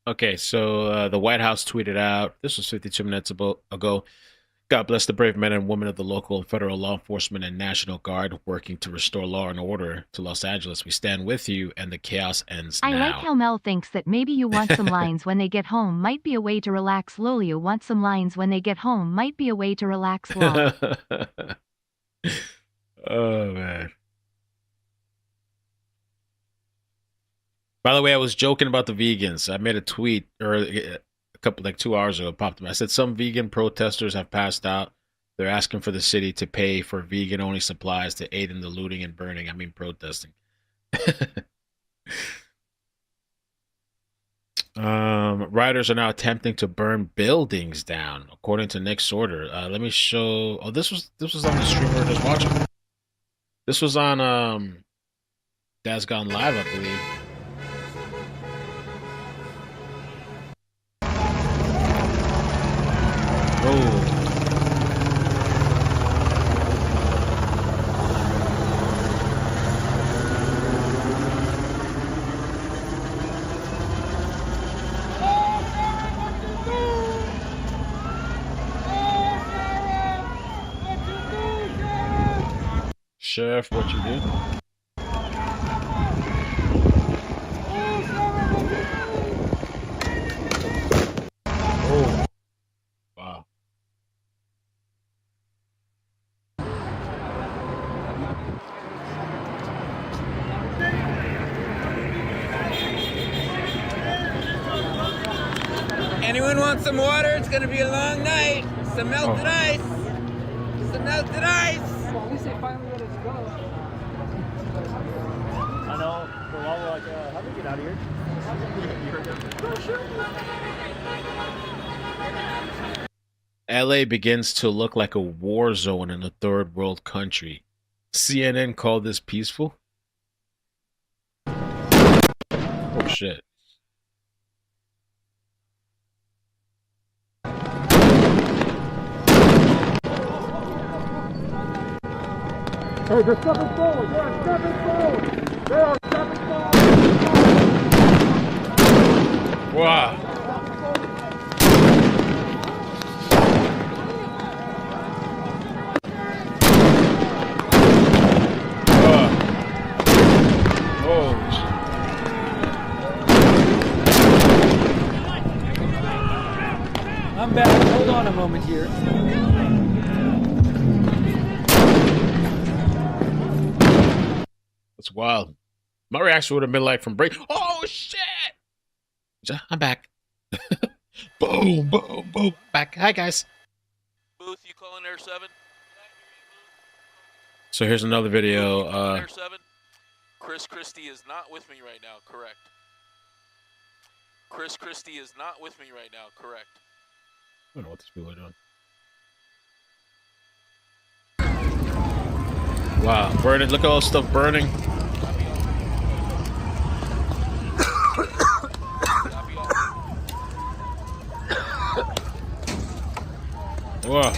Okay, so the White House tweeted out, this was 52 minutes ago, God bless the brave men and women of the local and federal law enforcement and National Guard working to restore law and order to Los Angeles. We stand with you, and the chaos ends now. I like how Mel thinks that maybe you want some lines when they get home might be a way to relax. Lol, you want some lines when they get home might be a way to relax. Lol. Oh, man. By the way, I was joking about the vegans. I made a tweet a couple, like 2 hours ago, it popped up. I said some vegan protesters have passed out. They're asking for the city to pay for vegan-only supplies to aid in the looting and burning. I mean, protesting. Rioters are now attempting to burn buildings down, according to Nick Sorter. Let me show. Oh, this was on the stream we were just watching. This was on Dad's Gone Live, I believe. Oh. Sheriff, what you do? Oh. Wow. Anyone want some water? It's gonna be a long night. Some melted ice. Some melted ice. Well, at least they finally let us go. I know. For a while, we're like, how do we get out of here? LA begins to look like a war zone in a third world country. CNN called this peaceful. Oh shit. Hey, they're stepping forward. They are stepping forward. They are stepping forward. Wow. I'm back. Hold on a moment here. That's wild. My reaction would have been like from break. Oh shit! I'm back. Boom, boom, boom. Back. Hi guys. Booth, you calling Air 7? So here's another video. Air 7? Chris Christie is not with me right now, correct. Chris Christie is not with me right now, correct. I don't know what these people are doing. Wow, burning. Look at all this stuff burning. Wow.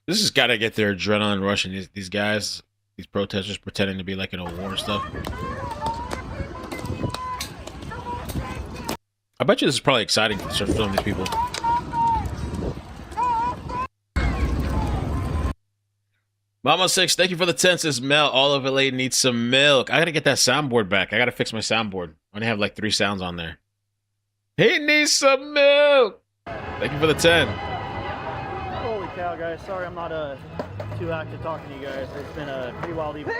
This has got to get their adrenaline rushing. These guys, these protesters pretending to be like in a war and stuff. I bet you this is probably exciting for some of these people. Mama 6, thank you for the 10. Says Mel, all of LA needs some milk. I gotta get that soundboard back. I gotta fix my soundboard. I only have like 3 sounds on there. He needs some milk. Thank you for the 10. Holy cow, guys. Sorry I'm not too active talking to you guys. It's been a pretty wild evening.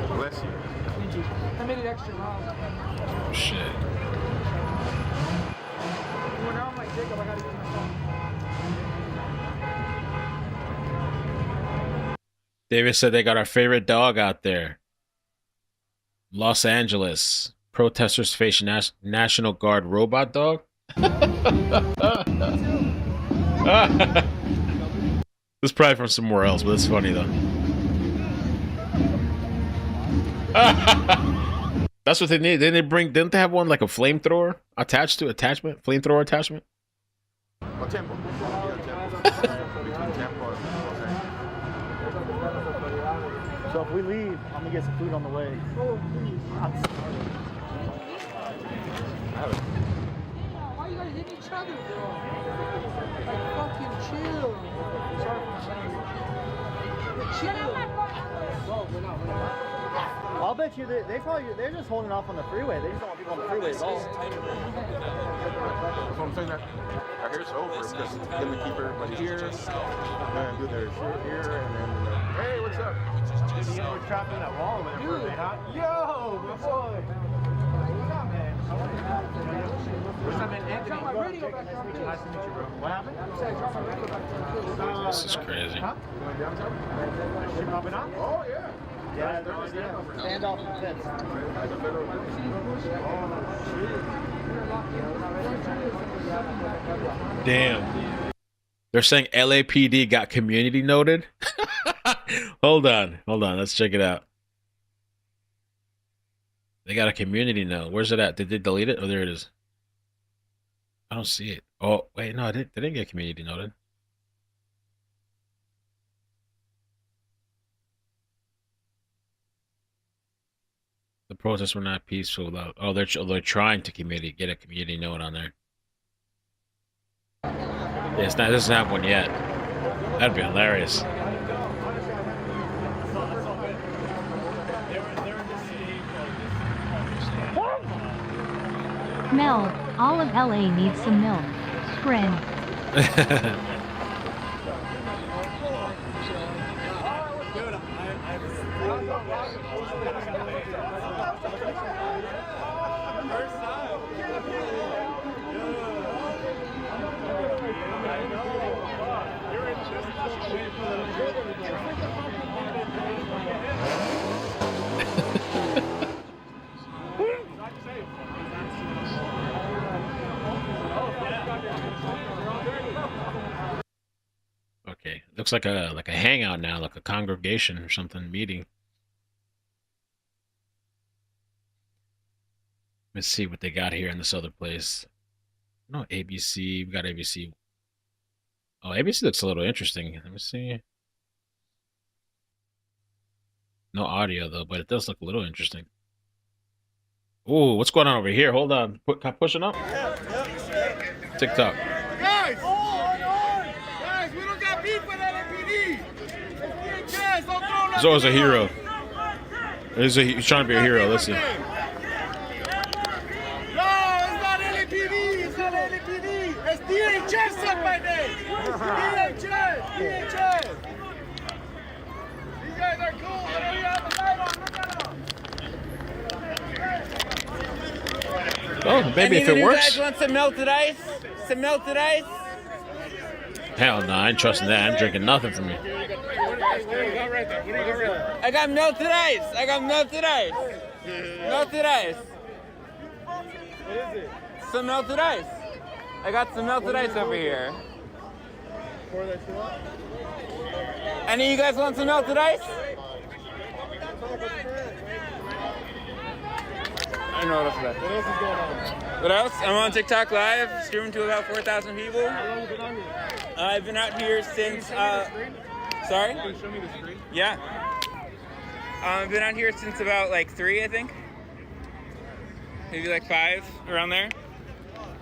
Bless you. I made it extra long. Oh, shit. Well, now I'm like Jacob, I gotta use my phone. David said they got our favorite dog out there. Los Angeles. Protesters face National Guard robot dog. This is probably from somewhere else, but it's funny though. That's what they need. Didn't they have one like a flamethrower attached to flamethrower attachment? Oh, tempo. So if we leave, I'm gonna get some food on the way. Oh, please. I'm sorry. Why you guys hit each other, bro? Like, fucking chill. Sorry for chill. No, we're not. I'll bet you they're just holding off on the freeway. They just don't want people on the freeway at all. That's what I'm saying. That our hair's over because then we keep everybody here and do their shit here and then hey, what's up? We're trapped in that wall or whatever, huh? Yo, my boy. What's up, man? What's up, man? Anthony. Nice to meet you, bro. What happened? This is crazy. Huh? Ship popping up? Oh, yeah. Yeah, Standoff Continues. Damn. They're saying LAPD got community noted. Hold on. Let's check it out. They got a community note. Where's it at? Did they delete it? Oh, there it is. I don't see it. Oh, wait, no, they didn't get community noted. The protests were not peaceful. Oh, they're trying to get a community note on there. Yeah, it doesn't have one yet. That'd be hilarious. Mel, all of LA needs some milk. Friend. Okay, looks like a hangout now, like a congregation or something meeting. Let's see what they got here in this other place. No, ABC. We got ABC. Oh, ABC looks a little interesting. Let me see. No audio though, but it does look a little interesting. Ooh, what's going on over here? Hold on. Pushing up. TikTok. Guys! Guys, we don't got beef with LAPD. He's always a hero. He's trying to be a hero. Let's see. No, it's not LAPD. It's not LAPD. It's DHS up my name. DHS. DHS. These guys are cool. They don't even have the light on. Look at them. Oh, maybe if it works. You guys want some melted ice? Some melted ice? Hell no, I ain't trusting that. I'm drinking nothing from you. I got melted ice. I got melted ice. Melted ice. What is it? Some melted ice. I got some melted ice over here. Pour that shit up? Any of you guys want some melted ice? I don't know what else is that. What else is going on? What else? I'm on TikTok Live, streaming to about 4,000 people. How long have you been on here? I've been out here since, sorry? Can you show me the screen? Yeah. I've been out here since about like 3, I think. Maybe like 5, around there.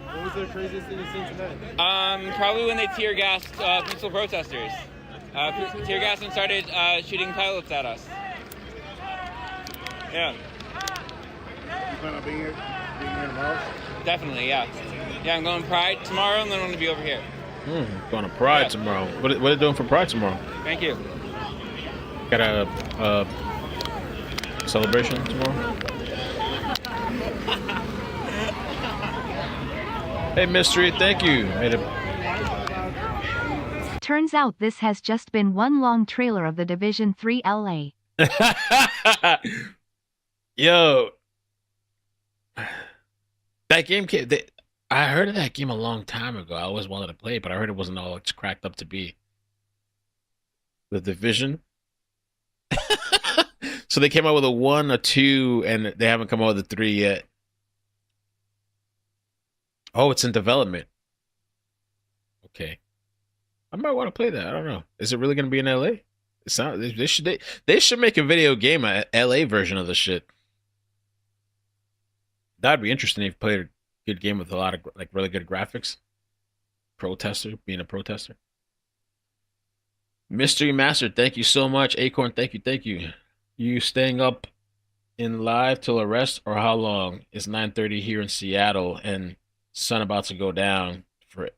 What was the craziest thing you've seen today? Probably when they tear gassed peaceful protesters. Tear gassed and started shooting pilots at us. Yeah. You plan on being here tomorrow? Definitely, yeah. Yeah, I'm going Pride tomorrow, and then I'm going to be over here. Going to Pride tomorrow. What are they doing for Pride tomorrow? Thank you. Got a celebration tomorrow? Hey, Mystery, thank you. Turns out this has just been one long trailer of the Division 3 LA. Yo. That game I heard of that game a long time ago. I always wanted to play it, but I heard it wasn't all it's cracked up to be. The Division. So they came out with a 1, a 2, and they haven't come out with a 3 yet. Oh, it's in development. Okay. I might want to play that. I don't know. Is it really going to be in LA? It's not. They should make a video game, a LA version of the shit. That'd be interesting if you played a good game with a lot of like really good graphics. Protester, being a protester. Mystery Master, thank you so much. Acorn, thank you. You staying up in live till arrest or how long? It's 9:30 here in Seattle and sun about to go down for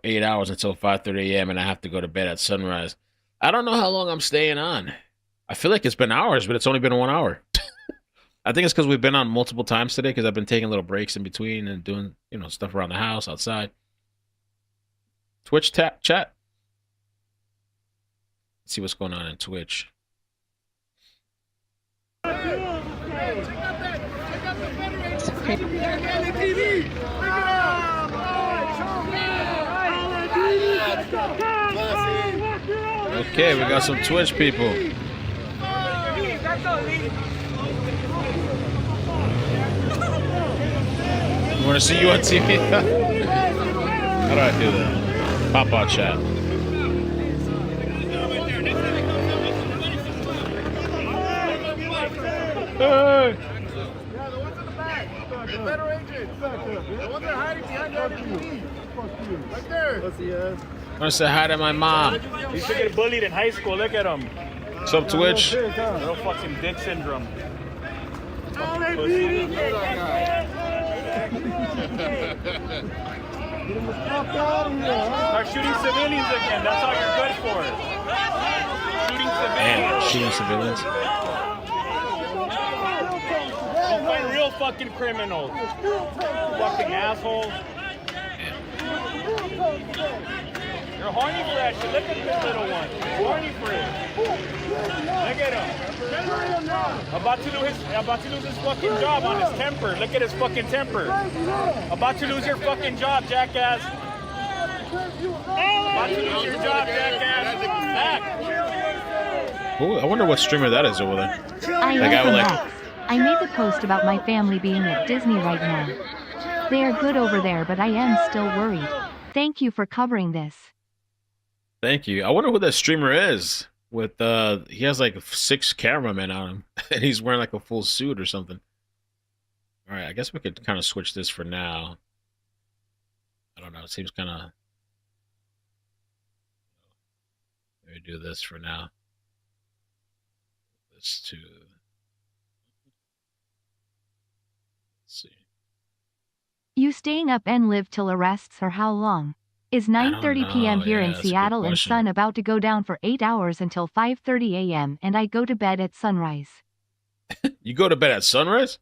8 hours until 5:30 a.m. and I have to go to bed at sunrise. I don't know how long I'm staying on. I feel like it's been hours, but it's only been 1 hour. I think it's because we've been on multiple times today because I've been taking little breaks in between and doing, stuff around the house, outside. Twitch chat. Let's see what's going on in Twitch. Okay, we got some Twitch people. You want to see you on TV? How do I do that? Pop out chat. Hey! Yeah, the ones in the back. The better agents. The ones that are hiding behind the TV. Right there. I want to say hi to my mom. You used to get bullied in high school. Look at him. What's up, Twitch? Little fucking dick syndrome. Start shooting civilians again. That's all you're good for. Shooting civilians. Man, shooting civilians. Don't find real fucking criminals. Fucking assholes. You're horny for that shit. Look at this little one. He's horny for it. Look at him. About to lose his fucking job on his temper. Look at his fucking temper. About to lose your fucking job, jackass. About to lose your job, jackass. Back. Ooh, I wonder what streamer that is over there. I made the post about my family being at Disney right now. They are good over there, but I am still worried. Thank you for covering this. Thank you. I wonder who that streamer is. With he has like 6 cameramen on him, and he's wearing like a full suit or something. All right, I guess we could kind of switch this for now. I don't know. It seems kind of. Maybe do this for now. This to. Let's see. You staying up and live till arrests or how long? Is 9:30 p.m. here in Seattle and sun about to go down for 8 hours until 5:30 a.m. and I go to bed at sunrise. You go to bed at sunrise?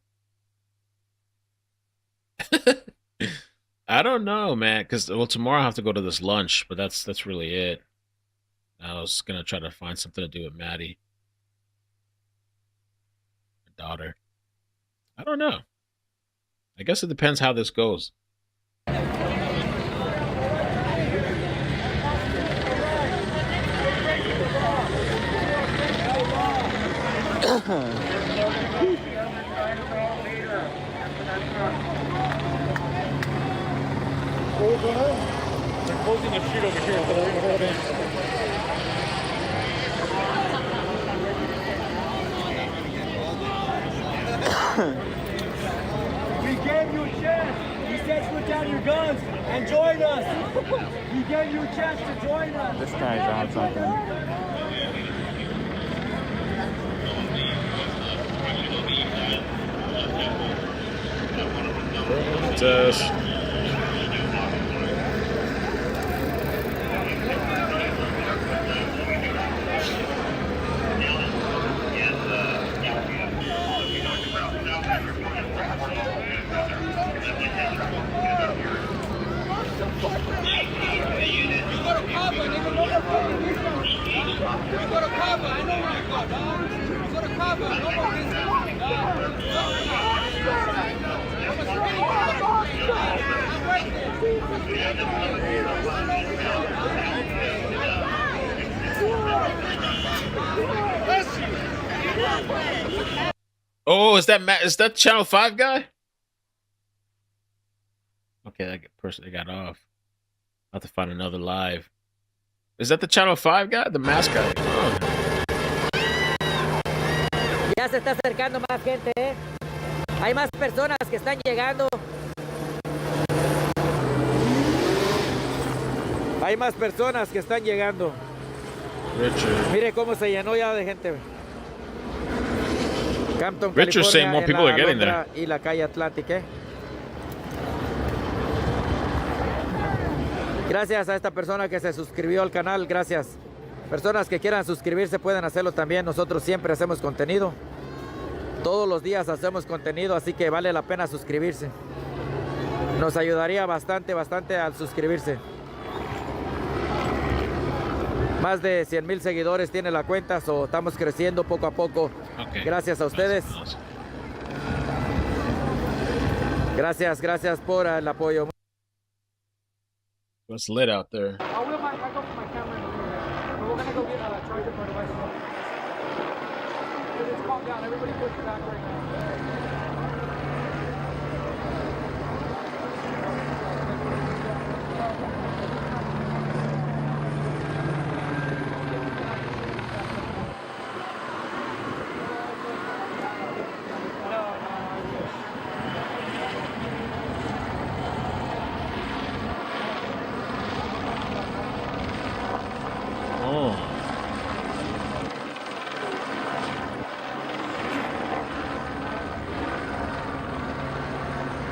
I don't know, man, because tomorrow I have to go to this lunch, but that's really it. I was gonna try to find something to do with Maddie, my daughter. I don't know. I guess it depends how this goes. They're closing a street over here, so they're going to hold in. We gave you a chance. We said put down your guns and join us. We gave you a chance to join us. This guy's on something. Protest. Oh, is that Channel 5 guy? Okay, that person got off. I'll have to find another live. Is that the Channel 5 guy? The mask guy? Oh. Ya se está acercando más gente, ¿eh? Hay más personas que están llegando. Hay más personas que están llegando. Richard. Mire cómo se llenó ya de gente. Campton, Richard's saying more people are getting there. Y la calle Atlántica. Gracias a esta persona que se suscribió al canal, gracias. Personas que quieran suscribirse pueden hacerlo también. Nosotros siempre hacemos contenido. Todos los días hacemos contenido, así que vale la pena suscribirse. Nos ayudaría bastante al suscribirse. Más de 100,000 seguidores tiene la cuenta, so estamos creciendo poco a poco. Okay. Gracias a ustedes. Gracias por el apoyo. It's lit out there. I go for my camera in a minute, but we're gonna go get a charger for the bicycle. It's calmed down. Everybody push back right now.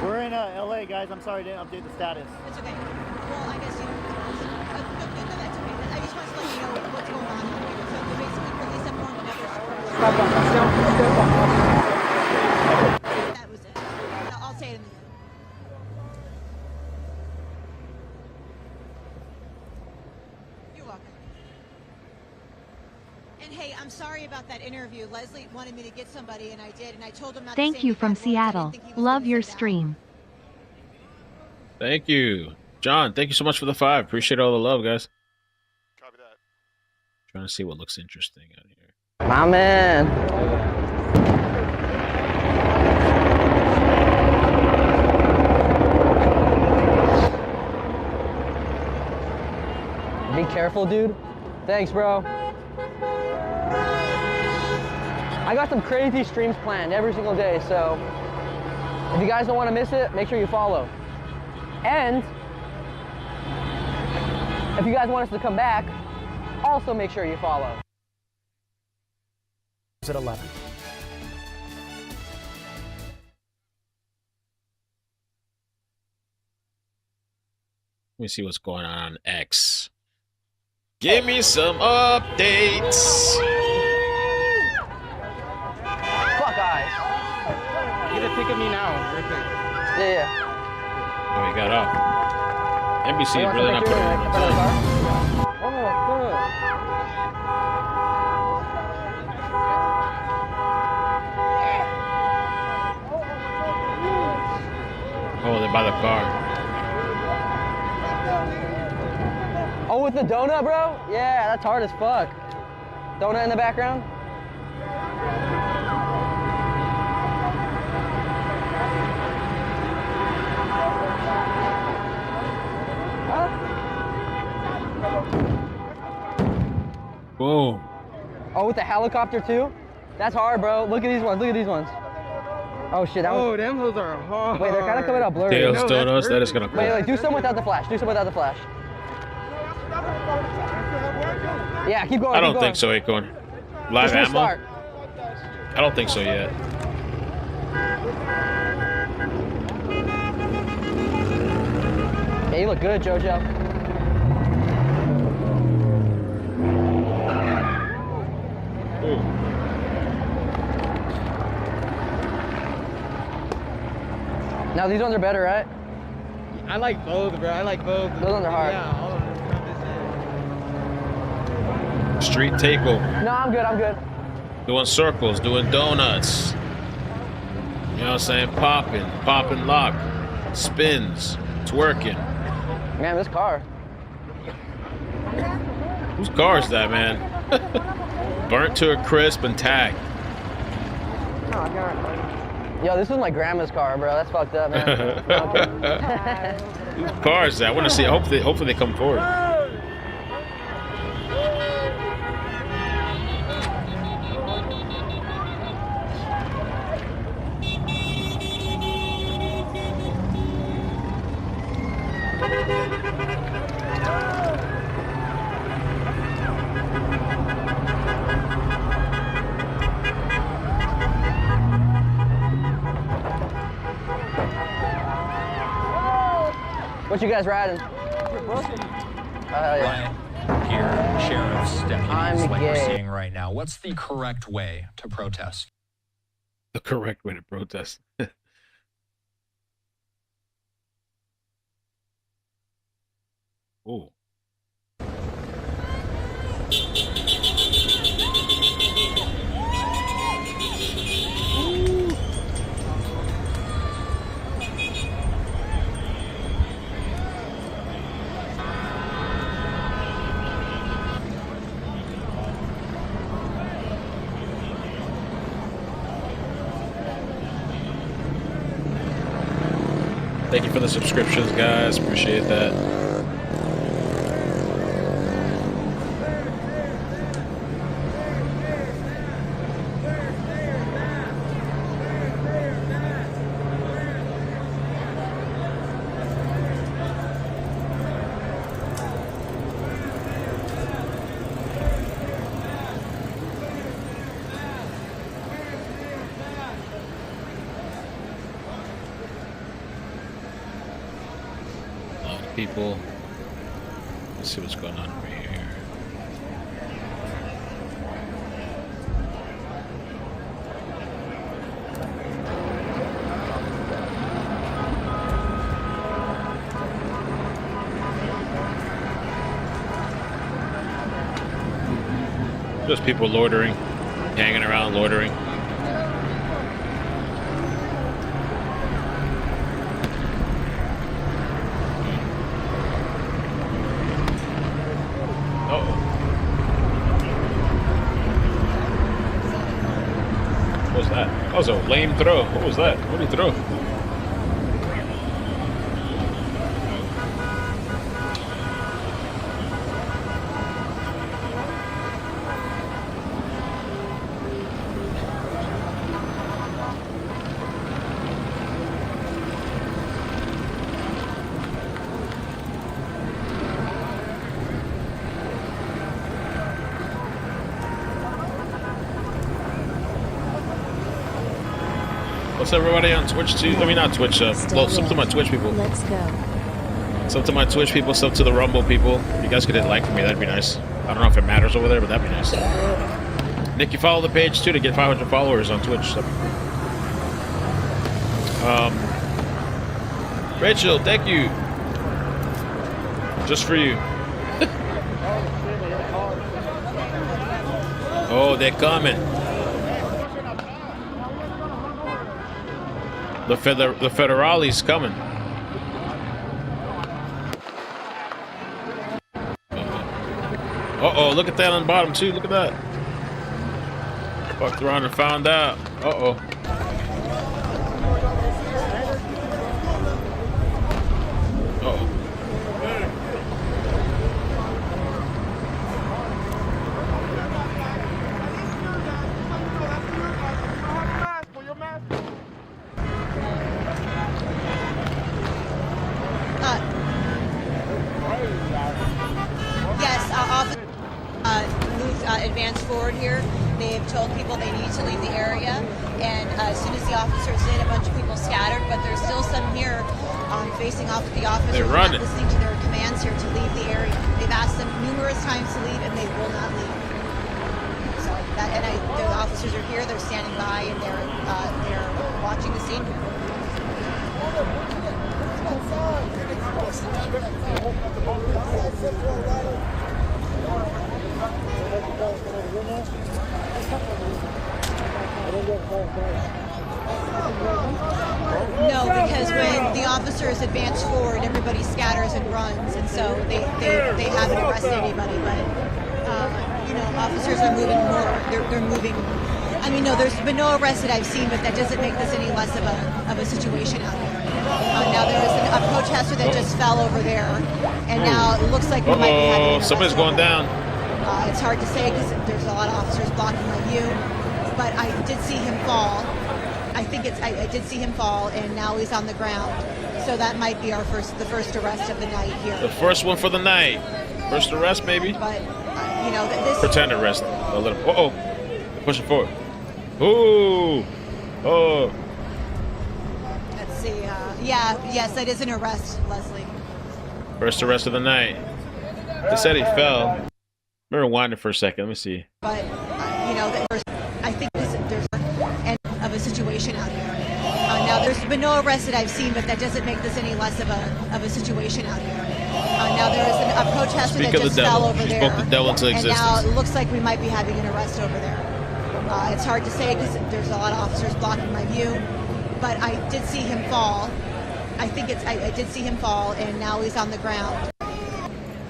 We're in LA, guys. I'm sorry I didn't update the status. It's okay. Well, I guess no, that's okay. I just wanted to let you know what's going on here. So we basically released a form of That was it. I'll say it in the end. You're welcome. And hey, I'm sorry about that interview. Leslie wanted me to get somebody, and I did, and I told him not to say Thank you from Seattle. Love your stream. Thank you. John, thank you so much for the 5. Appreciate all the love, guys. Copy that. Trying to see what looks interesting out here. My man. Be careful, dude. Thanks, bro. I got some crazy streams planned every single day, so if you guys don't want to miss it, make sure you follow. And if you guys want us to come back, also make sure you follow. At 11. Let me see what's going on X. Give me some updates. Fuck eyes. Get a pic of me now, real quick. Yeah. Oh, he got up. NBC is really not putting it on time. Oh, they're by the car. Oh, with the donut, bro? Yeah, that's hard as fuck. Donut in the background? Boom. Oh, with the helicopter too? That's hard, bro. Look at these ones. Look at these ones. Oh shit, that was... Oh, them hoes are hard. Wait, they're kind of coming out blurry. Tails, donuts, that is gonna cool. Wait, do some without the flash. Do some without the flash. Yeah, keep going. I don't think so, Acorn. Live ammo? Start. I don't think so yet. Yeah, you look good, JoJo. Now these ones are better, right? I like both, bro. I like both. Those ones are hard. Yeah, all of them. Street takeover. No, I'm good. I'm good. Doing circles, doing donuts. You know what I'm saying? Popping lock, spins, twerking. Man, this car. Whose car is that, man? Burnt to a crisp and tagged. Yo, this was my grandma's car, bro. That's fucked up, man. Whose car is that? I want to see. Hopefully they come forward. What you guys riding? Riot, here, sheriffs, deputies, like we're gay. seeing right now. What's the correct way to protest? The correct way to protest. Oh. Thank you for the subscriptions, guys. Appreciate that. People, let's see what's going on over here. Just people loitering, hanging around, loitering. That was a lame throw. What was that? What did he throw? What's everybody on Twitch too? I mean, not Twitch. Sub to my Twitch people. Let's go. Sub to my Twitch people. Sub to the Rumble people. If you guys could hit like for me, that'd be nice. I don't know if it matters over there, but that'd be nice. Nick, you follow the page too to get 500 followers on Twitch. So. Rachel, thank you. Just for you. Oh, they're coming. The federale's coming. Uh-oh, look at that on the bottom too. Look at that. Fucked around and found out. Uh-oh. Uh-oh. Advance forward here. They've told people they need to leave the area, and as soon as the officers did, a bunch of people scattered, but there's still some here facing off with the officers. They're running. Not listening to their commands here to leave the area. They've asked them numerous times to leave, and they will not leave. So the officers are here. They're standing by, and they're watching the scene. No, because when the officers advance forward, everybody scatters and runs, and so they haven't arrested anybody. But officers are moving more. They're moving. I mean, no, there's been no arrests that I've seen, but that doesn't make this any less of a situation out here. Now there was a protester that just fell over there, and now it looks like we might be having an somebody's going down. It's hard to say because there's a lot of officers blocking my view, but I did see him fall. I did see him fall, and now he's on the ground. So that might be the first arrest of the night here. The first one for the night. First arrest, maybe. But this pretend arrest. A little. Uh-oh. They're pushing forward. Ooh. Oh. Let's see. Yes, that is an arrest, Leslie. First arrest of the night. They said he fell. Let me rewind it for a second. Let me see. But I think there's end of a situation out here. Now there's been no arrests that I've seen, but that doesn't make this any less of a situation out here. Now there is a protester that just fell over there, spoke the devil into existence. And now it looks like we might be having an arrest over there. It's hard to say because there's a lot of officers blocking my view, but I did see him fall. I did see him fall, and now he's on the ground.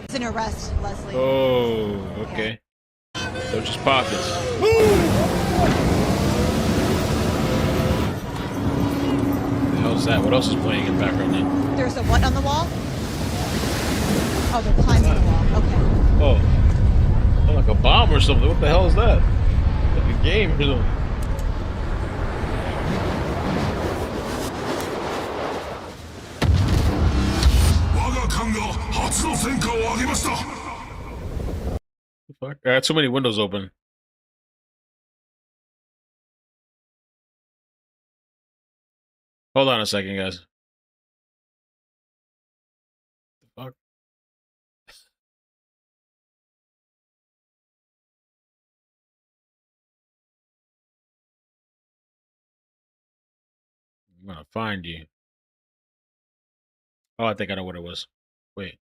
It's an arrest, Leslie. Oh, okay. So just pockets. How's that? What else is playing in the background now? There's a what on the wall? Oh, they're climbing the wall. Okay. Oh, like a bomb or something. What the hell is that? Like a game or something. Fuck. I got too many windows open. Hold on a second, guys. Fuck. I'm gonna find you. Oh, I think I know what it was. Wait.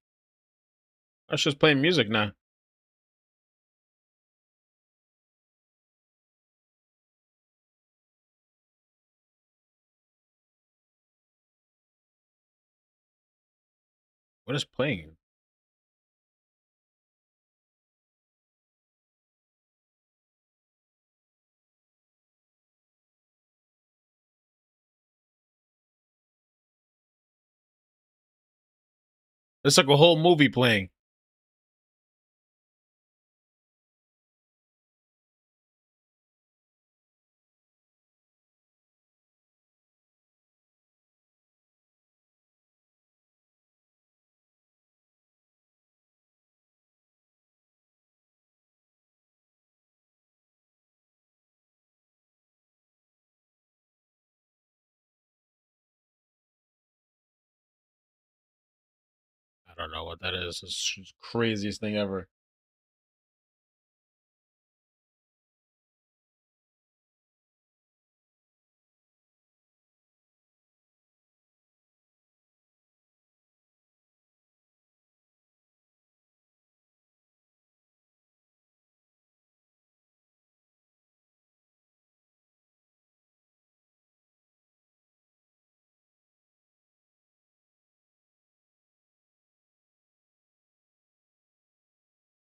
I was just playing music now. What is playing? It's like a whole movie playing. I don't know what that is. It's the craziest thing ever.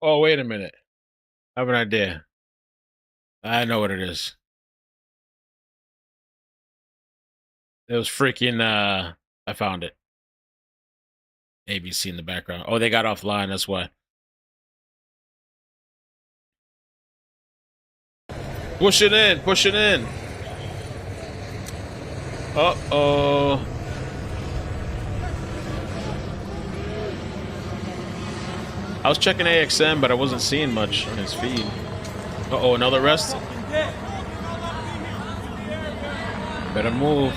Oh, wait a minute. I have an idea. I know what it is. It was freaking, I found it. ABC in the background. Oh, they got offline, that's why. Push it in, push it in. Uh-oh. I was checking AXM, but I wasn't seeing much on his feed. Uh-oh, another arrest? Better move.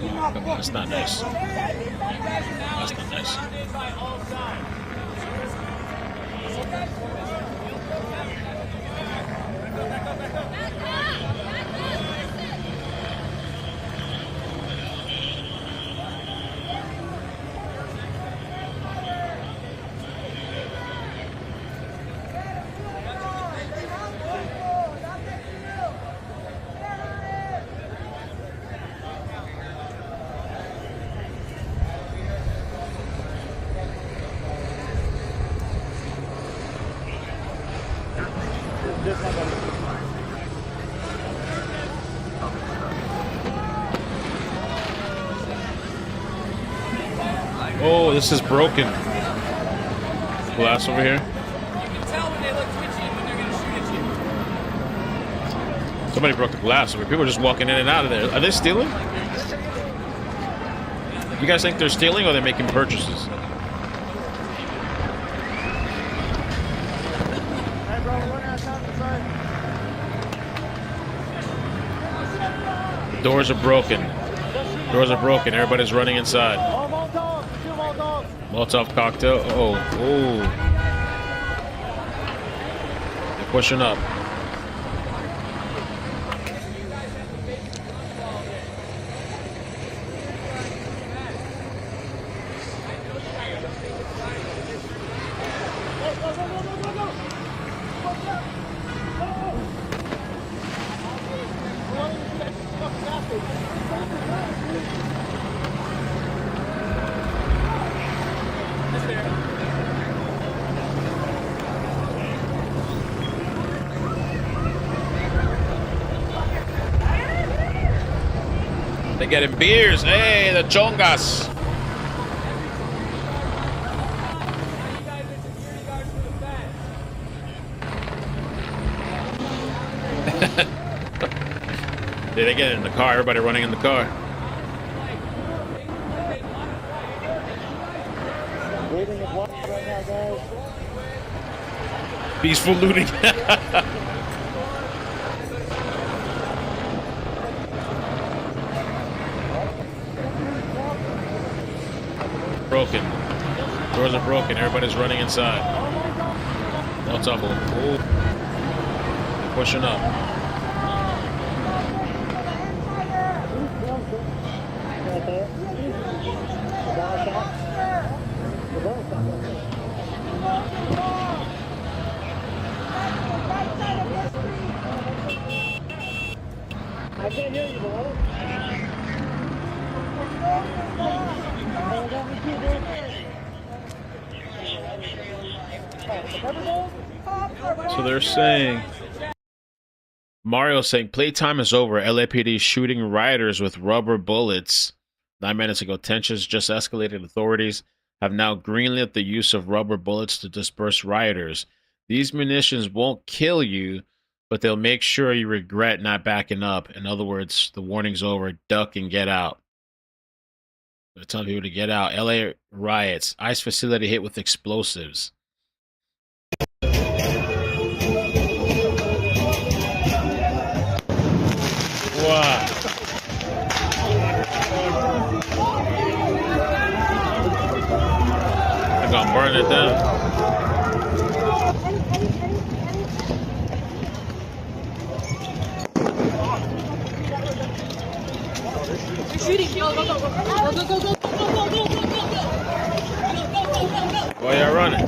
Come on, that's not nice. That's not nice. Oh, this is broken. Glass over here. Somebody broke the glass over here. People are just walking in and out of there. Are they stealing? You guys think they're stealing or they're making purchases? The doors are broken. Doors are broken. Everybody's running inside. Molotov cocktail. Oh. They're pushing up. They're getting beers. Hey, the chongas. They get in the car. Everybody running in the car. Peaceful looting. Broken. Doors are broken. Everybody's running inside. Molotov. Oh. They're pushing up. I can't hear you, below. So they're saying, Mario saying, playtime is over. LAPD shooting rioters with rubber bullets. 9 minutes ago, tensions just escalated. Authorities have now greenlit the use of rubber bullets to disperse rioters. These munitions won't kill you, but they'll make sure you regret not backing up. In other words, the warning's over. Duck and get out. They're telling people to get out. LA riots. ICE facility hit with explosives. Wow. They're gonna burn it down. Why y'all running?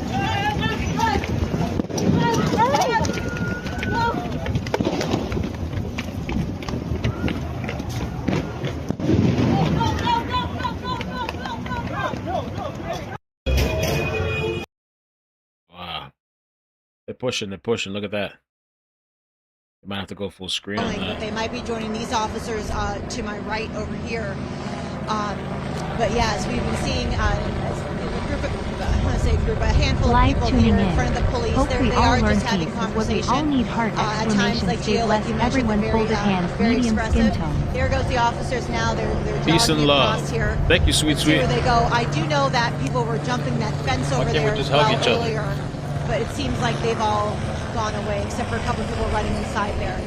Wow. They're pushing. Look at that. You might have to go full screen on that. They might be joining these officers to my right over here. But yes, we've been seeing a handful of people here in front of the police. They are just having conversation. All need heart at times, like Gio, like you mentioned, everyone very, folded hands, very medium expressive. skin tone. There goes the officers now. They're Peace and jogging love. across here. Thank you, sweet. Where they go. I do know that people were jumping that fence over there as well earlier, but it seems like they've all gone away, except for a couple of people running inside there.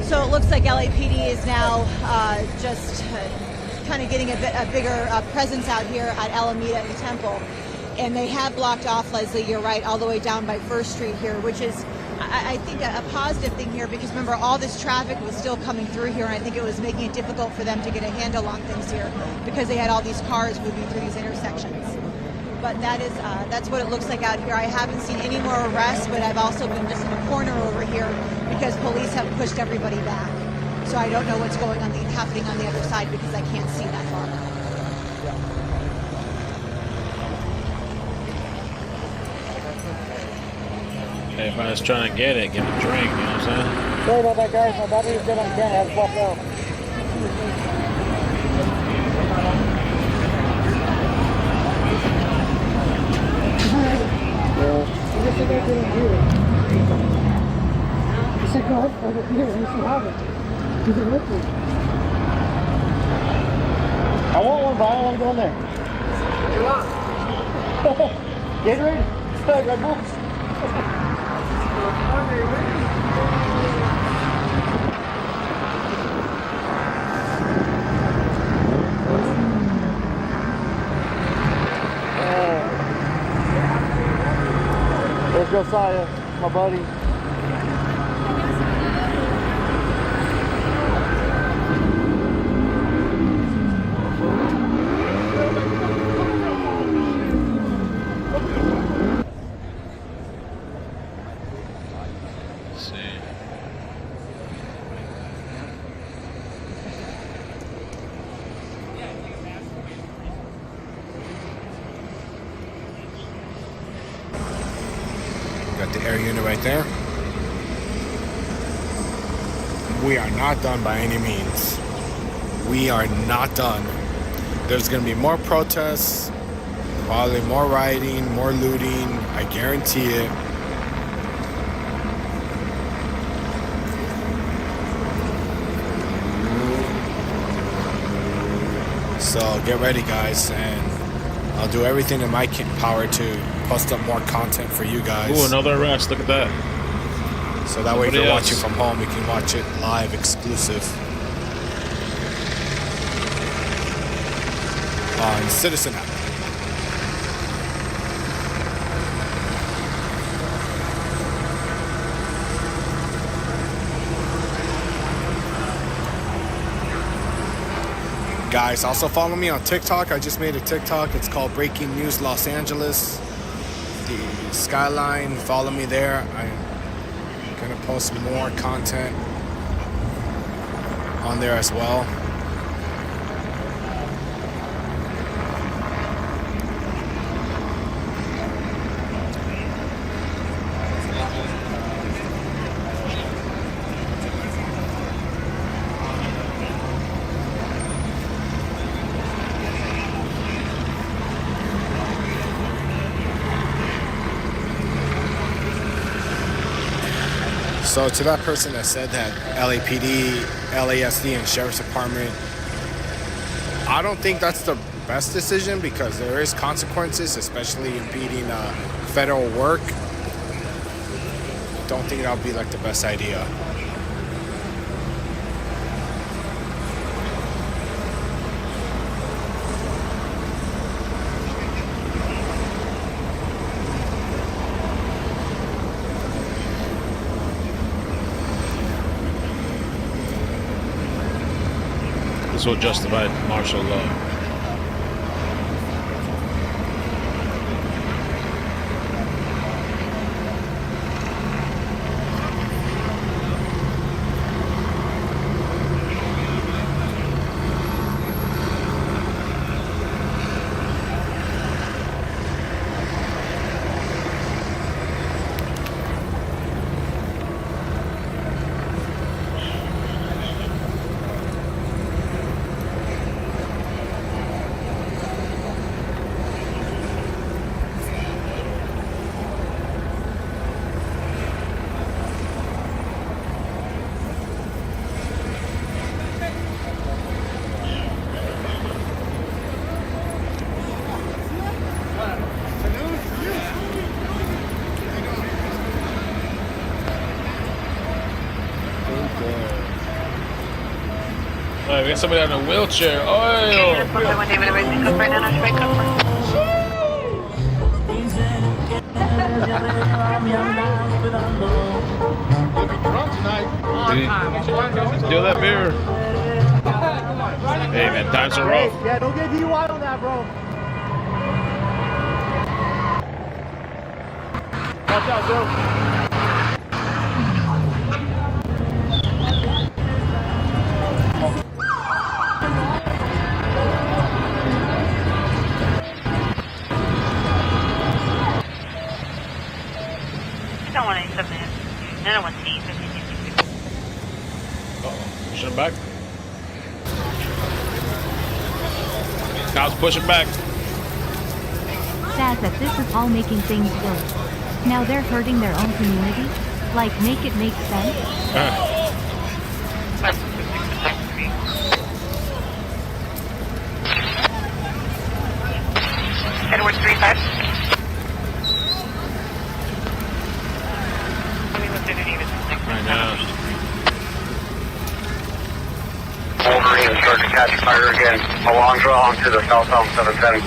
So it looks like LAPD is now just kind of getting a bigger presence out here at Alameda and Temple. And they have blocked off, Leslie, you're right, all the way down by First Street here, which is, I think, a positive thing here, because remember, all this traffic was still coming through here, and I think it was making it difficult for them to get a handle on things here, because they had all these cars moving through these intersections. But that's what it looks like out here. I haven't seen any more arrests, but I've also been just in a corner over here because police have pushed everybody back. So I don't know what's happening on the other side because I can't see that far. Hey, if I was trying to get it, give it a drink, you know what I'm saying? Sorry about that, guys. My battery is dead on camera. I have to swap out. He said, go over here. Let me see how it. He's a liquid. I want one, Brian. I want to go in there. What do you want? Gatorade? Red Bull? Josiah, my buddy. Got the air unit right there. We are not done by any means. We are not done. There's going to be more protests, probably more rioting, more looting. I guarantee it. So get ready, guys, and I'll do everything in my power to post up more content for you guys. Ooh, another arrest. Look at that. So that way, if you're watching from home, you can watch it live, exclusive on Citizen app. Guys, also follow me on TikTok. I just made a TikTok. It's called Breaking News Los Angeles. The Skyline. Follow me there. I'm gonna post more content on there as well. So to that person that said that LAPD, LASD, and Sheriff's Department, I don't think that's the best decision because there is consequences, especially impeding federal work. Don't think that'll be like the best idea. This will justify martial law. Alright, we got somebody on a wheelchair. Oh! Steal that beer. Hey man, times are rough. Yeah, don't get DUI on that, bro. Watch out, bro. Pushing back. Cops pushing back. Sad that this is all making things worse. Now they're hurting their own community? Like, make it make sense? Edward 35. I know. Wolverine starts to catch fire again. A long draw onto the southbound 710.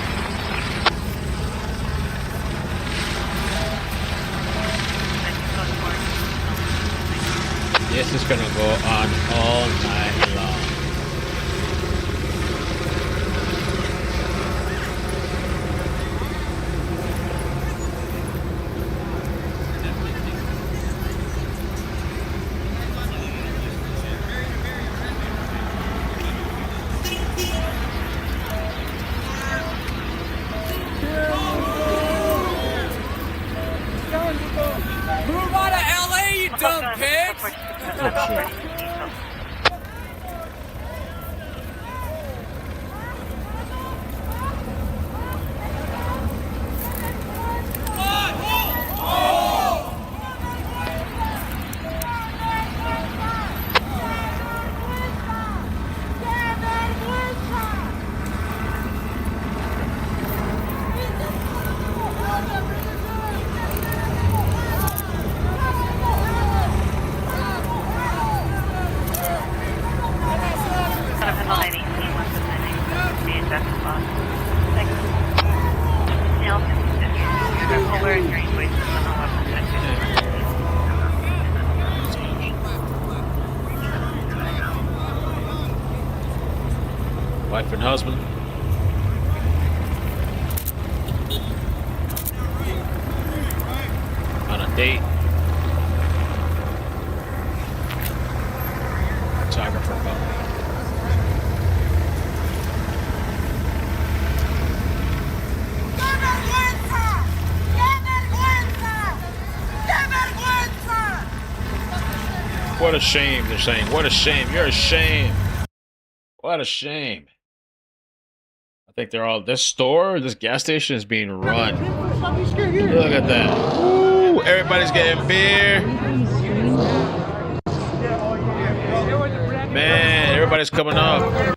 This is gonna go on all night long. Move out of LA, you dumb pigs! Wife and husband. On a date. Photographer couple. What a shame, they're saying. What a shame. You're a shame. What a shame. I think they're all, this store, this gas station is being run. Look at that. Ooh, everybody's getting beer. Man, everybody's coming up. Ooh,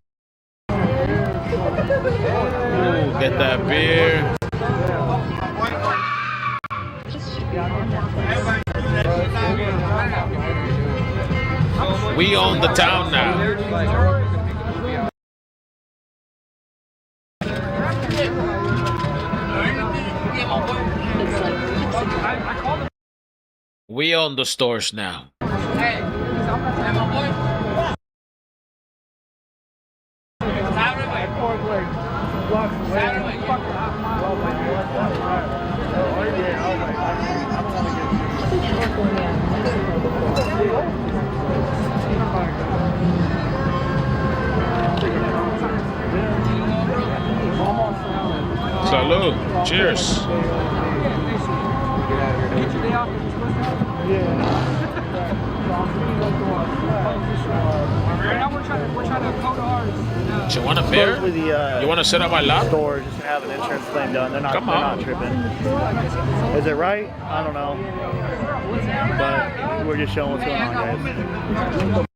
get that beer. We own the town now. We own the stores now. Salud. Cheers. You want a beer? You want to sit on my lap? Store just to have an insurance claim done. They're not. Come they're on. not tripping. Is it right? I don't know. But we're just showing what's going on, guys.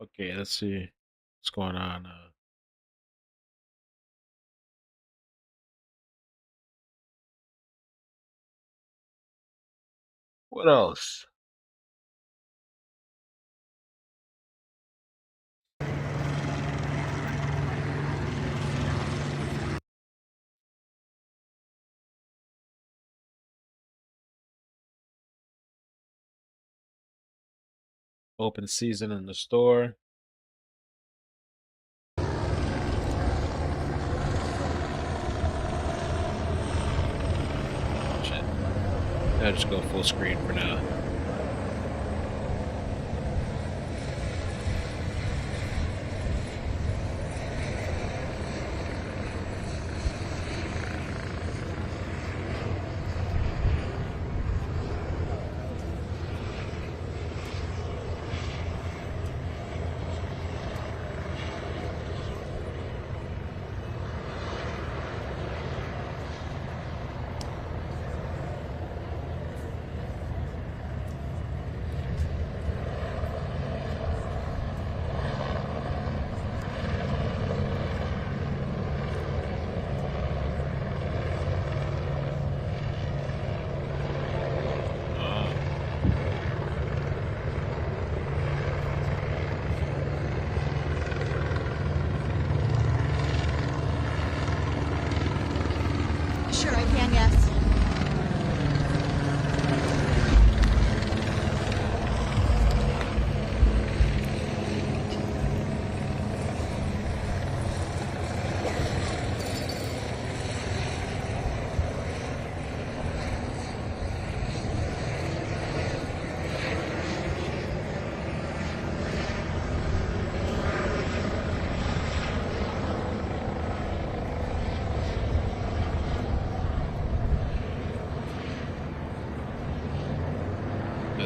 Okay, let's see what's going on. What else? Open season in the store. Shit. I'll just go full screen for now.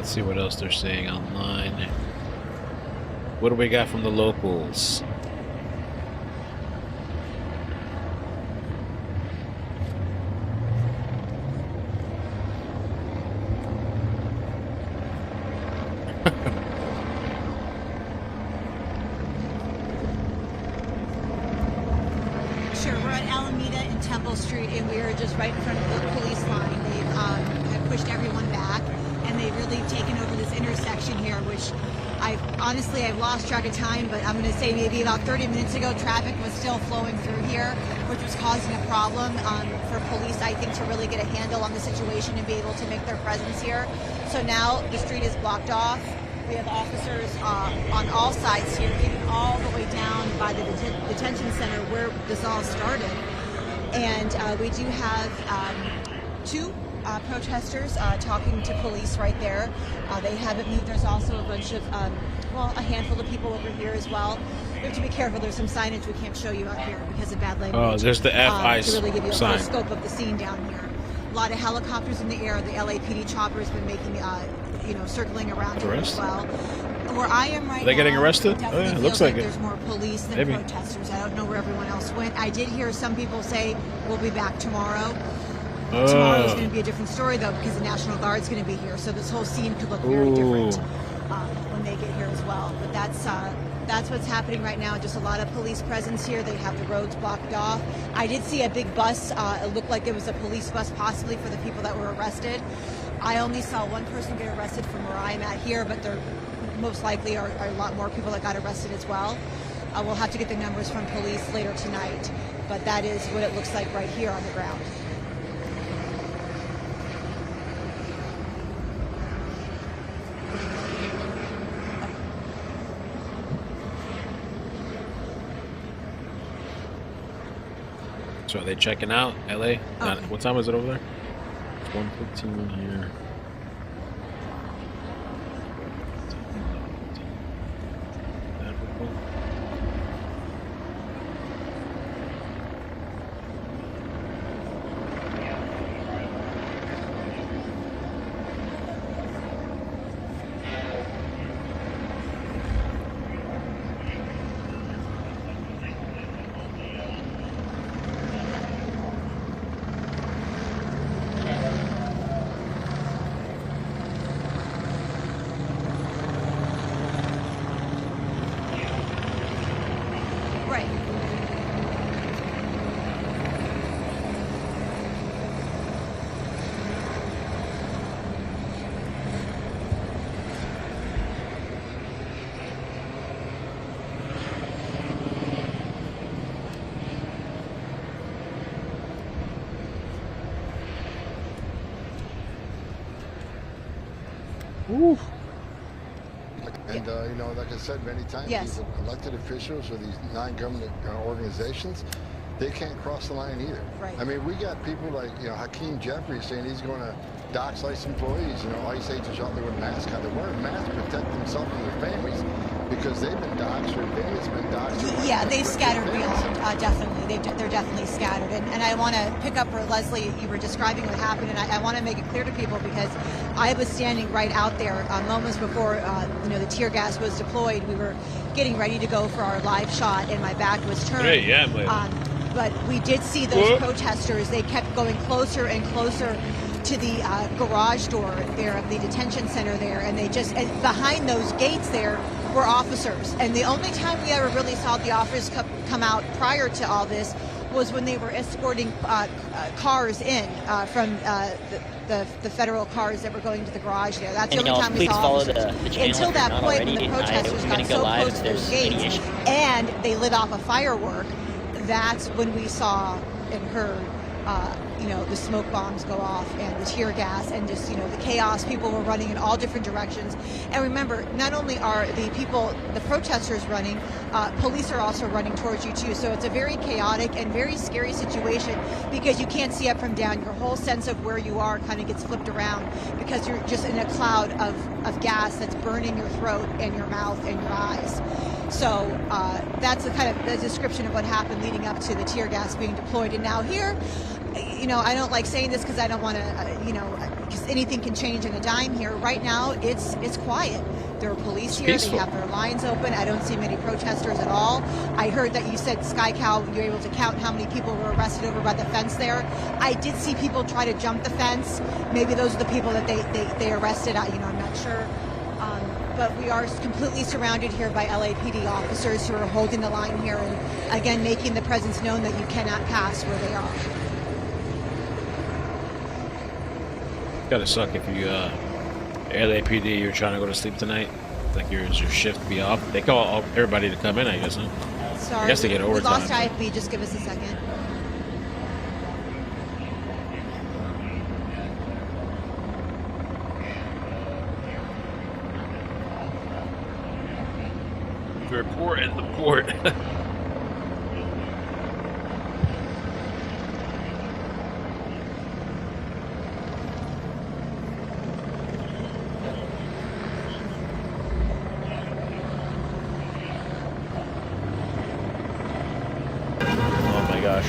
Let's see what else they're saying online. What do we got from the locals? Sure, we're at Alameda and Temple Street, and we're just right in front of the police line. They've have pushed everyone back, and they've really taken over this intersection here, which I've lost track of time, but I'm going to say maybe about 30 minutes ago, traffic was still flowing through here, which was causing a problem for police, I think, to really get a handle on the situation and be able to make their presence here. So now the street is blocked off. We have officers on all sides here, even all the way down by the detention center where this all started. And we do have two protesters talking to police right there. They haven't moved. There's also a bunch of, a handful of people over here as well. We have to be careful. There's some signage we can't show you out here because of bad language. Oh, there's the FI to really give you a sign. full scope of the scene down here. A lot of helicopters in the air. The LAPD chopper has been making, circling around here as well. Where I am right now, Are they getting arrested? definitely Oh, yeah, feels looks like it. there's more police than Maybe. protesters. I don't know where everyone else went. I did hear some people say we'll be back tomorrow. Tomorrow is going to be a different story, though, because the National Guard's going to be here. So this whole scene could look very different when they get here as well. But that's what's happening right now. Just a lot of police presence here. They have the roads blocked off. I did see a big bus. It looked like it was a police bus, possibly for the people that were arrested. I only saw one person get arrested from where I'm at here, but there most likely are a lot more people that got arrested as well. We'll have to get the numbers from police later tonight, but that is what it looks like right here on the ground. So are they checking out, LA? Okay. What time is it over there? It's 1:15 here. Oof. And, like I said many times, Yes. these elected officials or these non-government organizations, they can't cross the line either. Right. I mean, we got people like, Hakeem Jeffries saying he's going to dox ICE employees, ICE agents out there with masks on. They're wearing masks to protect themselves and their families because they've been doxxed or Vandals been doxxed. Yeah, they've scattered beyond, definitely. They're definitely scattered. And I want to pick up where Leslie, you were describing what happened, and I want to make it clear to people because I was standing right out there moments before, the tear gas was deployed. We were getting ready to go for our live shot, and my back was turned. Hey, yeah, but we did see those protesters. They kept going closer and closer to the garage door there of the detention center there, and and behind those gates there were officers. And the only time we ever really saw the officers come out prior to all this was when they were escorting cars in from the federal cars that were going to the garage there. That's the only time we saw officers. Until that point, when the protesters got so close to those gates and they lit off a firework, that's when we saw and heard the smoke bombs go off and the tear gas and just, the chaos. People were running in all different directions. And remember, not only are the protesters running, police are also running towards you too. So it's a very chaotic and very scary situation because you can't see up from down. Your whole sense of where you are kind of gets flipped around because you're just in a cloud of gas that's burning your throat and your mouth and your eyes. So that's the kind of the description of what happened leading up to the tear gas being deployed. And now here, I don't like saying this because I don't want to, because anything can change in a dime here. Right now, it's quiet. There are police It's here. peaceful. They have their lines open. I don't see many protesters at all. I heard that you said, Sky Cow, you're able to count how many people were arrested over by the fence there. I did see people try to jump the fence. Maybe those are the people that they arrested. I'm not sure. But we are completely surrounded here by LAPD officers who are holding the line here and, again, making the presence known that you cannot pass where they are. Gotta suck if you, LAPD, you're trying to go to sleep tonight. Like your shift be off. They call everybody to come in, I guess, huh? Sorry, I guess they get we overtime. lost IFB. Just give us a second. Report at the port. Oh my gosh.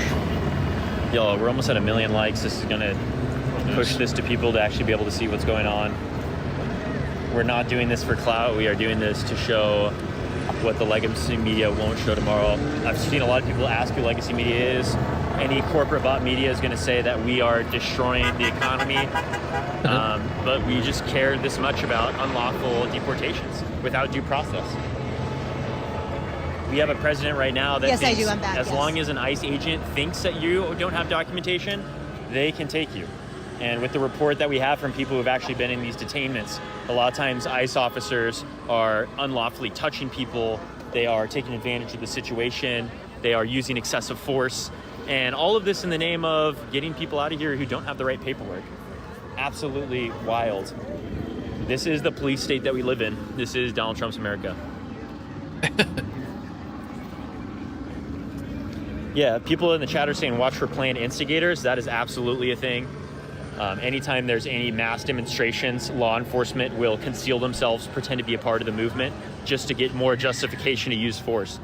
Yo, we're almost at 1 million likes. This is gonna push this to people to actually be able to see what's going on. We're not doing this for clout. We are doing this to show what the legacy media won't show tomorrow. I've seen a lot of people ask who legacy media is. Any corporate bot media is going to say that we are destroying the economy, but we just care this much about unlawful deportations without due process. We have a president right now that Yes, I thinks do. I'm back, as yes. long as an ICE agent thinks that you don't have documentation, they can take you. And with the report that we have from people who've actually been in these detainments, a lot of times ICE officers are unlawfully touching people. They are taking advantage of the situation. They are using excessive force. And all of this in the name of getting people out of here who don't have the right paperwork. Absolutely wild. This is the police state that we live in. This is Donald Trump's America. Yeah, people in the chat are saying watch for planned instigators. That is absolutely a thing. Anytime there's any mass demonstrations, law enforcement will conceal themselves, pretend to be a part of the movement, just to get more justification to use force.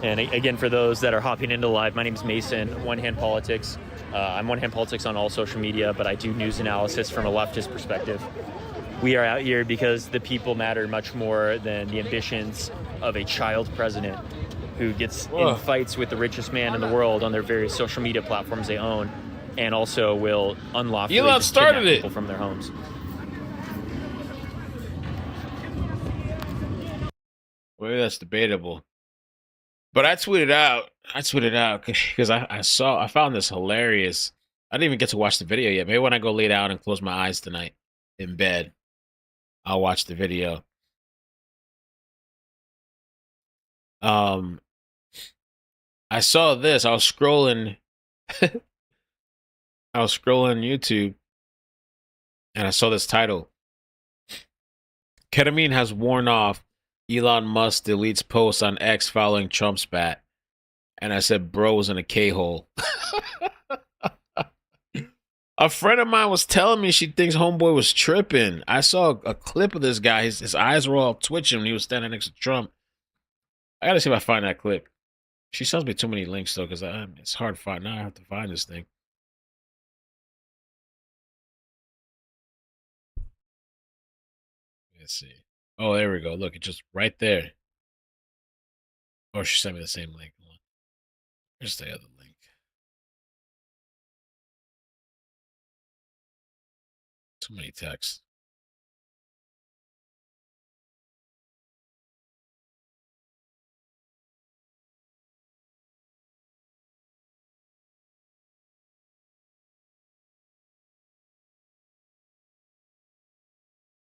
And again, for those that are hopping into live, my name is Mason, One Hand Politics. I'm One Hand Politics on all social media, but I do news analysis from a leftist perspective. We are out here because the people matter much more than the ambitions of a child president who gets in fights with the richest man in the world on their various social media platforms they own, and also will unlawfully Elon just started kidnap it. people from their homes. Well, that's debatable. But I tweeted out because I found this hilarious. I didn't even get to watch the video yet. Maybe when I go lay down and close my eyes tonight in bed, I'll watch the video. I saw this. I was scrolling YouTube and I saw this title. Ketamine has worn off. Elon Musk deletes posts on X following Trump spat. And I said, bros in a K-hole. A friend of mine was telling me she thinks homeboy was tripping. I saw a clip of this guy. His eyes were all twitching when he was standing next to Trump. I gotta see if I find that clip. She sends me too many links, though, because it's hard to find. Now I have to find this thing. Let's see. Oh, there we go. Look, it's just right there. Oh, she sent me the same link. Hold on. Here's the other link. Too many texts.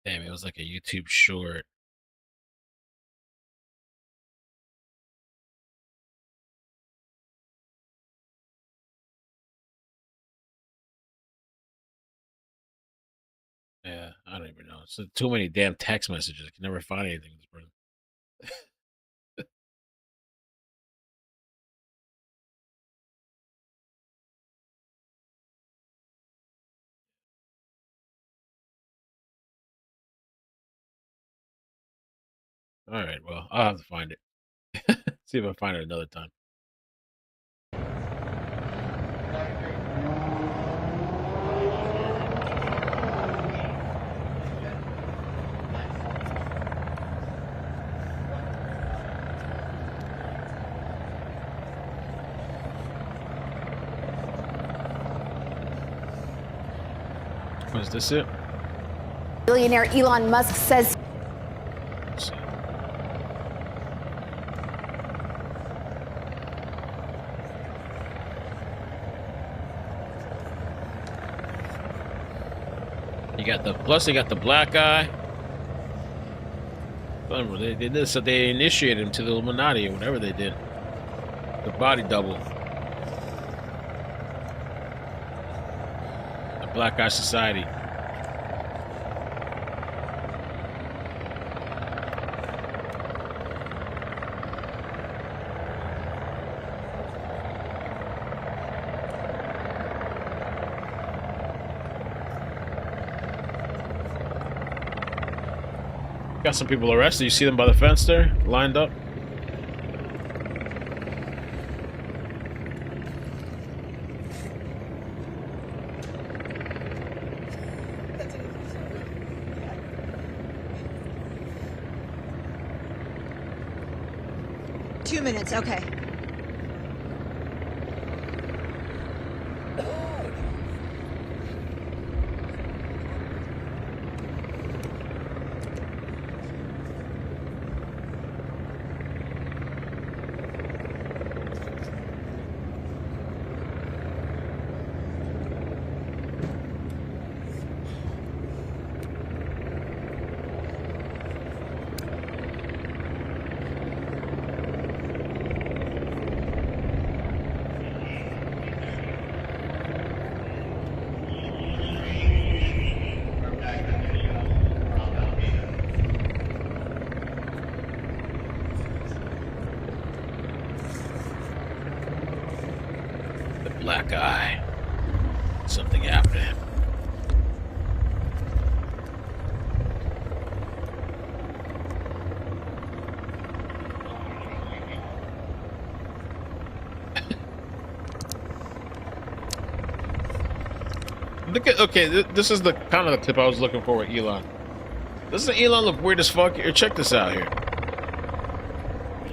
Damn, it was like a YouTube short. Yeah, I don't even know. It's too many damn text messages. I can never find anything. All right, well, I'll have to find it. See if I find it another time. Was this it? Billionaire Elon Musk says you got the plus. They got the black guy. They did this, so they initiated him to the Illuminati or whatever they did. The body double. The Black Guy Society. Got some people arrested. You see them by the fence there, lined up. Two minutes, okay. Black eye. Something happened. Look at, okay, this is the kind of the clip I was looking for with Elon. Doesn't Elon look weird as fuck? Here, check this out here.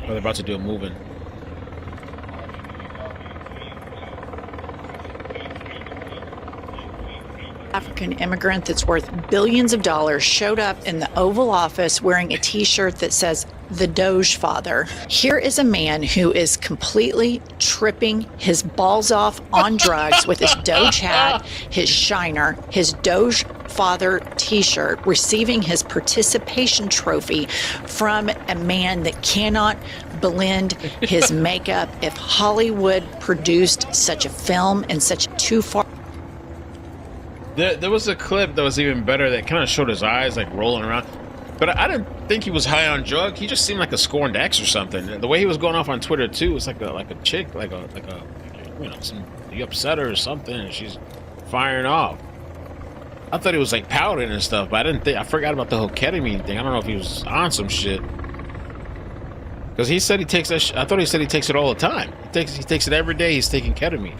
Oh, they're about to do a move-in. African immigrant that's worth billions of dollars showed up in the Oval Office wearing a t-shirt that says the Doge Father. Here is a man who is completely tripping his balls off on drugs with his Doge hat, his shiner, his Doge Father t-shirt, receiving his participation trophy from a man that cannot blend his makeup. If Hollywood produced such a film and such too far. There was a clip that was even better that kind of showed his eyes like rolling around, but I didn't think he was high on drug. He just seemed like a scorned ex or something. The way he was going off on Twitter too, it's like a chick, like a you know, you upset her or something, and she's firing off. I thought he was like pouting and stuff, but I forgot about the whole ketamine thing. I don't know if he was on some shit. Because he said he takes that. I thought he said he takes it all the time. He takes it every day. He's taking ketamine.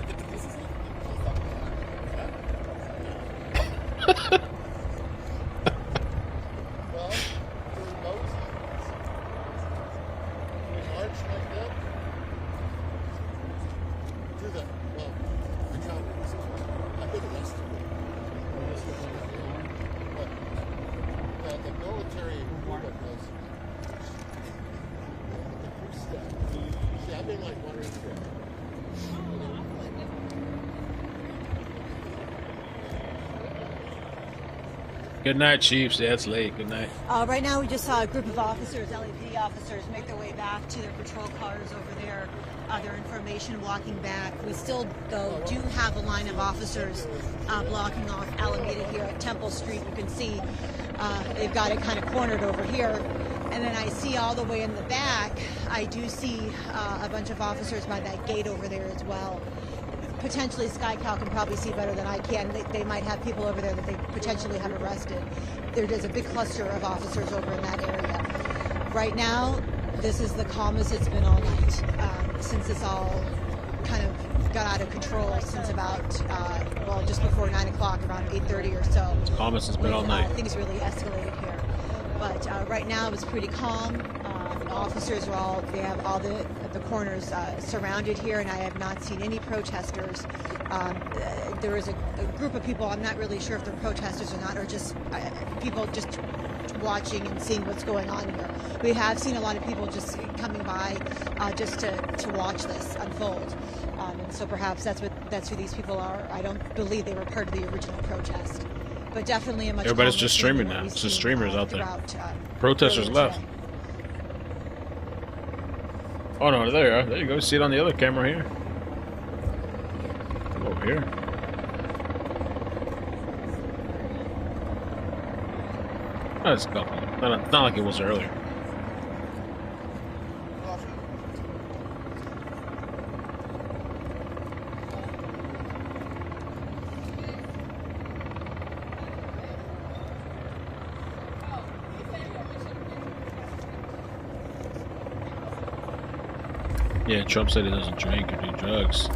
Good night, Chiefs. Yeah, it's late. Good night. Right now we just saw a group of officers, LAPD officers, make their way back to their patrol cars over there. Their information walking back. We still, though, do have a line of officers blocking off Alameda here at Temple Street. You can see they've got it kind of cornered over here. And then I see all the way in the back, I do see a bunch of officers by that gate over there as well. Potentially SkyCal can probably see better than I can. They might have people over there that they potentially have arrested. There's a big cluster of officers over in that area. Right now, this is the calmest it's been all night since this all kind of got out of control since about, well, just before 9 o'clock, around 8:30 or so. Calmest has been all night. Things really escalated here. But right now it's pretty calm. Officers are all, they have all the corners surrounded here, and I have not seen any protesters. There is a group of people, I'm not really sure if they're protesters or not, or just people just watching and seeing what's going on here. We have seen a lot of people just coming by just to watch this unfold. And so perhaps that's who these people are. I don't believe they were part of the original protest. But definitely a much Everybody's just streaming now. It's just streamers out there. Protesters left. Oh no, there you are. There you go. See it on the other camera here. Over here. Oh, it's a couple. Not like it was earlier. Yeah, Trump said he doesn't drink or do drugs.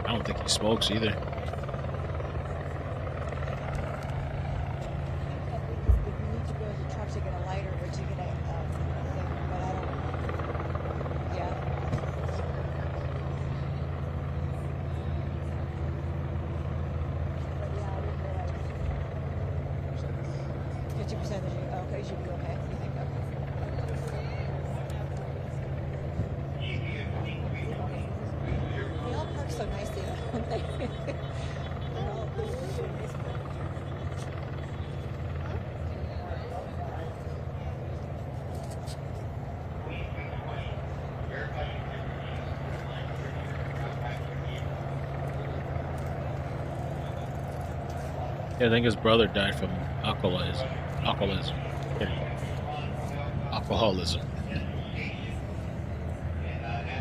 I don't think he smokes either. Yeah, I think his brother died from alcoholism. Alcoholism.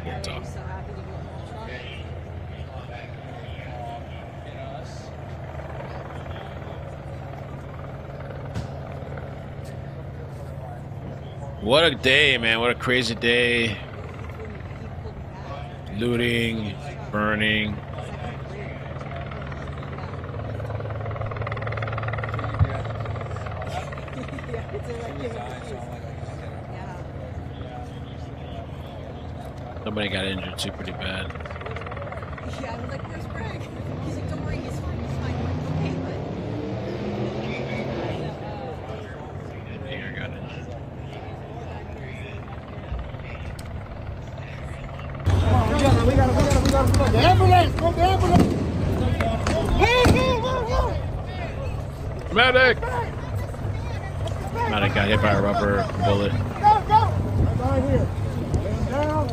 We'll talk. What a day, man. What a crazy day. Looting, burning. Somebody got injured too pretty bad. Yeah, I was like, where's Greg? He's like, don't worry, he's fine, okay, but... Here, got injured. We got the ambulance! Go, the ambulance! Medic! Medic got hit by a rubber bullet. Go! Right here. Down.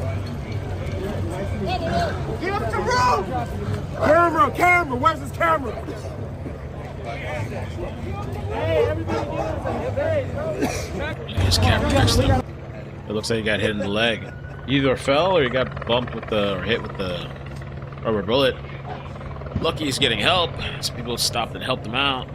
Get up the road! Camera! Where's his camera? Hey, everybody His camera next to him. It looks like he got hit in the leg. He either fell or he got bumped with or hit with the rubber bullet. Lucky he's getting help. Some people stopped and helped him out.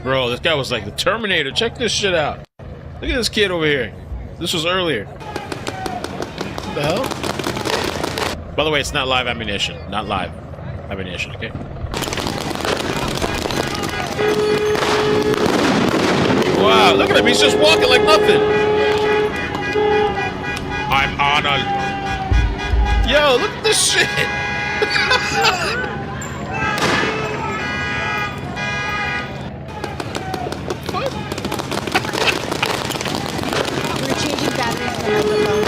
Bro, this guy was like the Terminator. Check this shit out. Look at this kid over here. This was earlier. What the hell? By the way, it's not live ammunition. Not live ammunition, okay? Wow, look at him. He's just walking like nothing. I'm on a... Yo, look at this shit. We're changing batteries in the microphone.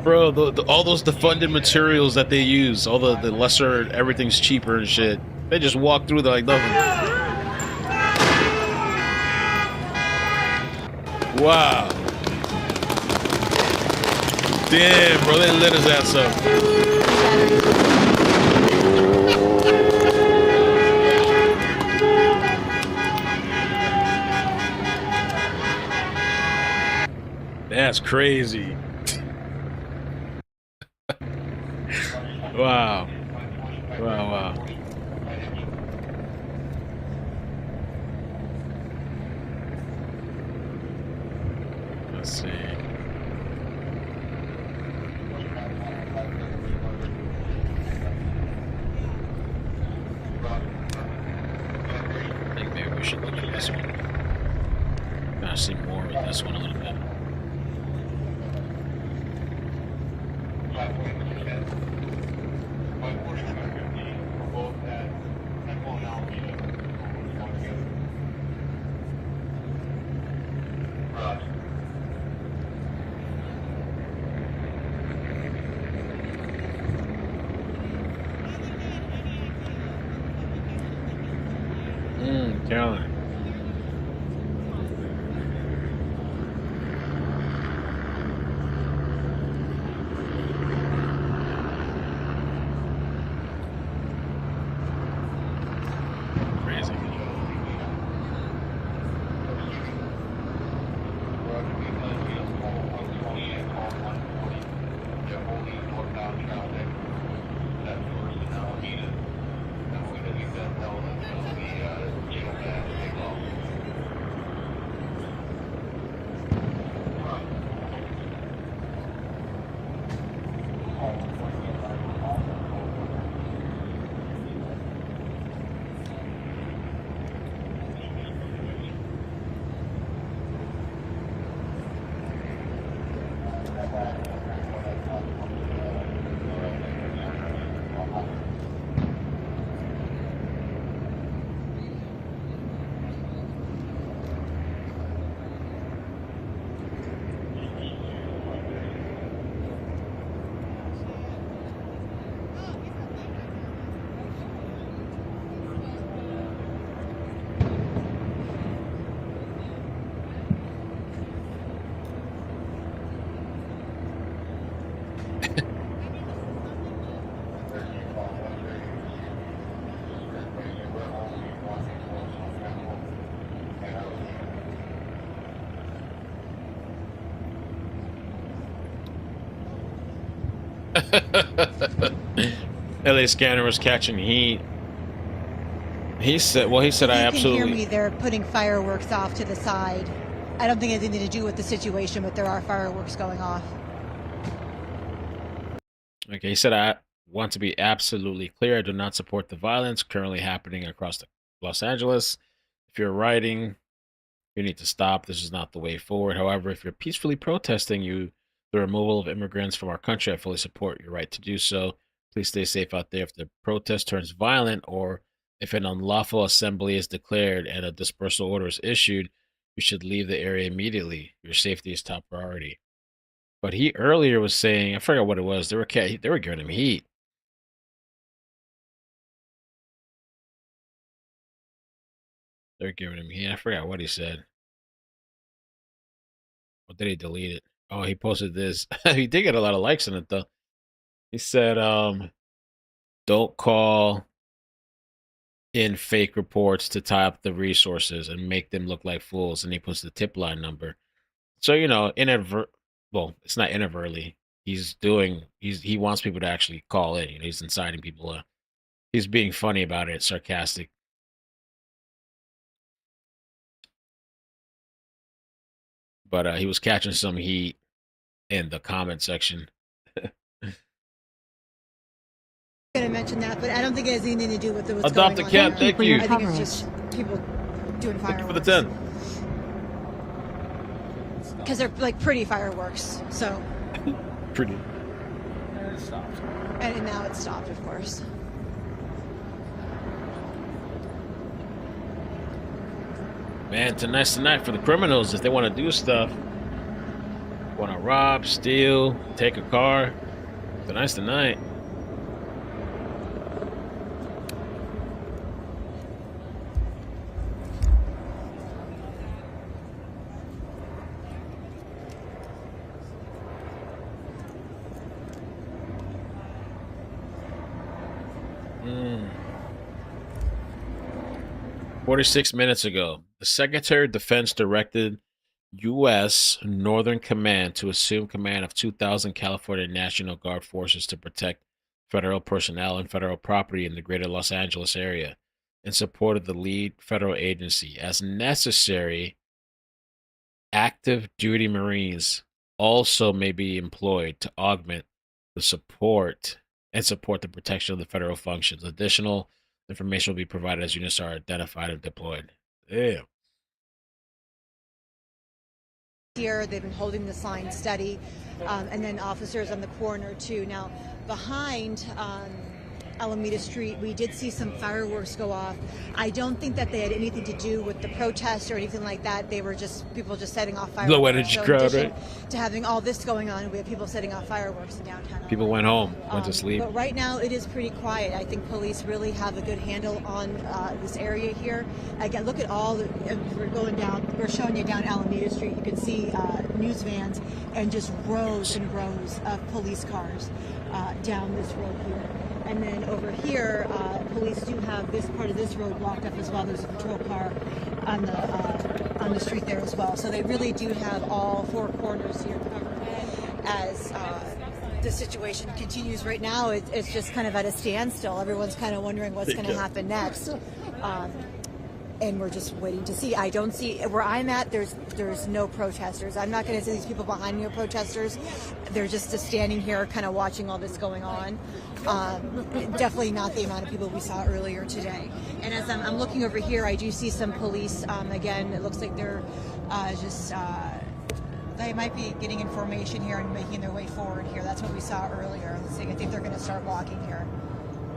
Bro, all those defunded materials that they use, all the lesser, everything's cheaper and shit. They just walk through there like nothing. Wow. Damn, bro, they lit his ass up. That's crazy. Wow. Wow. Let's see. I think maybe we should look at this one. Gotta see more with this one a little bit. Carolyn. Crazy. LA Scanner was catching heat. He said, well, he said, I absolutely. You can hear me. They're putting fireworks off to the side. I don't think it has anything to do with the situation, but there are fireworks going off. Okay, he said, I want to be absolutely clear. I do not support the violence currently happening across Los Angeles. If you're riding, you need to stop. This is not the way forward. However, if you're peacefully protesting the removal of immigrants from our country, I fully support your right to do so. Please stay safe out there. If the protest turns violent or if an unlawful assembly is declared and a dispersal order is issued, you should leave the area immediately. Your safety is top priority. But he earlier was saying, I forgot what it was. They were giving him heat. They're giving him heat. I forgot what he said. Or did he delete it? Oh, he posted this. He did get a lot of likes on it though. He said, don't call in fake reports to tie up the resources and make them look like fools. And he puts the tip line number. So, you know, well, it's not inadvertently. He wants people to actually call in. You know, he's inciting people. He's being funny about it, sarcastic. But he was catching some heat in the comment section. I'm going to mention that, but I don't think it has anything to do with what's Adopt a going cat, on. thank you. I think it's just people doing fireworks. Thank you for the 10. Because they're like pretty fireworks, so. Pretty. And it stopped. And now it's stopped, of course. Man, tonight's the night for the criminals if they want to do stuff. Want to rob, steal, take a car. Tonight's the night. Mm. 46 minutes ago, the Secretary of Defense directed U.S. Northern Command to assume command of 2,000 California National Guard forces to protect federal personnel and federal property in the greater Los Angeles area in support of the lead federal agency. As necessary, active duty Marines also may be employed to augment the support the protection of the federal functions. Additional information will be provided as units are identified and deployed. Damn. Here, they've been holding the sign steady, and then officers on the corner too. Now, behind Alameda Street, we did see some fireworks go off. I don't think that they had anything to do with the protest or anything like that. They were just people just setting off fireworks. Low energy so crowd, in addition right? to having all this going on, we have people setting off fireworks in downtown. People went home, went to sleep. But right now, it is pretty quiet. I think police really have a good handle on this area here. Again, look at all the. We're going down. We're showing you down Alameda Street. You can see news vans and just rows and rows of police cars down this road here. And then over here, police do have this part of this road blocked up as well. There's a patrol car on the street there as well. So they really do have all four corners here covered. As the situation continues right now, it's just kind of at a standstill. Everyone's kind of wondering what's going to happen next. And we're just waiting to see. I don't see where I'm at. There's no protesters. I'm not going to say these people behind me are protesters. They're just standing here, kind of watching all this going on. Definitely not the amount of people we saw earlier today. And as I'm looking over here, I do see some police. Again, it looks like they're just. They might be getting information here and making their way forward here. That's what we saw earlier. I think they're going to start walking here.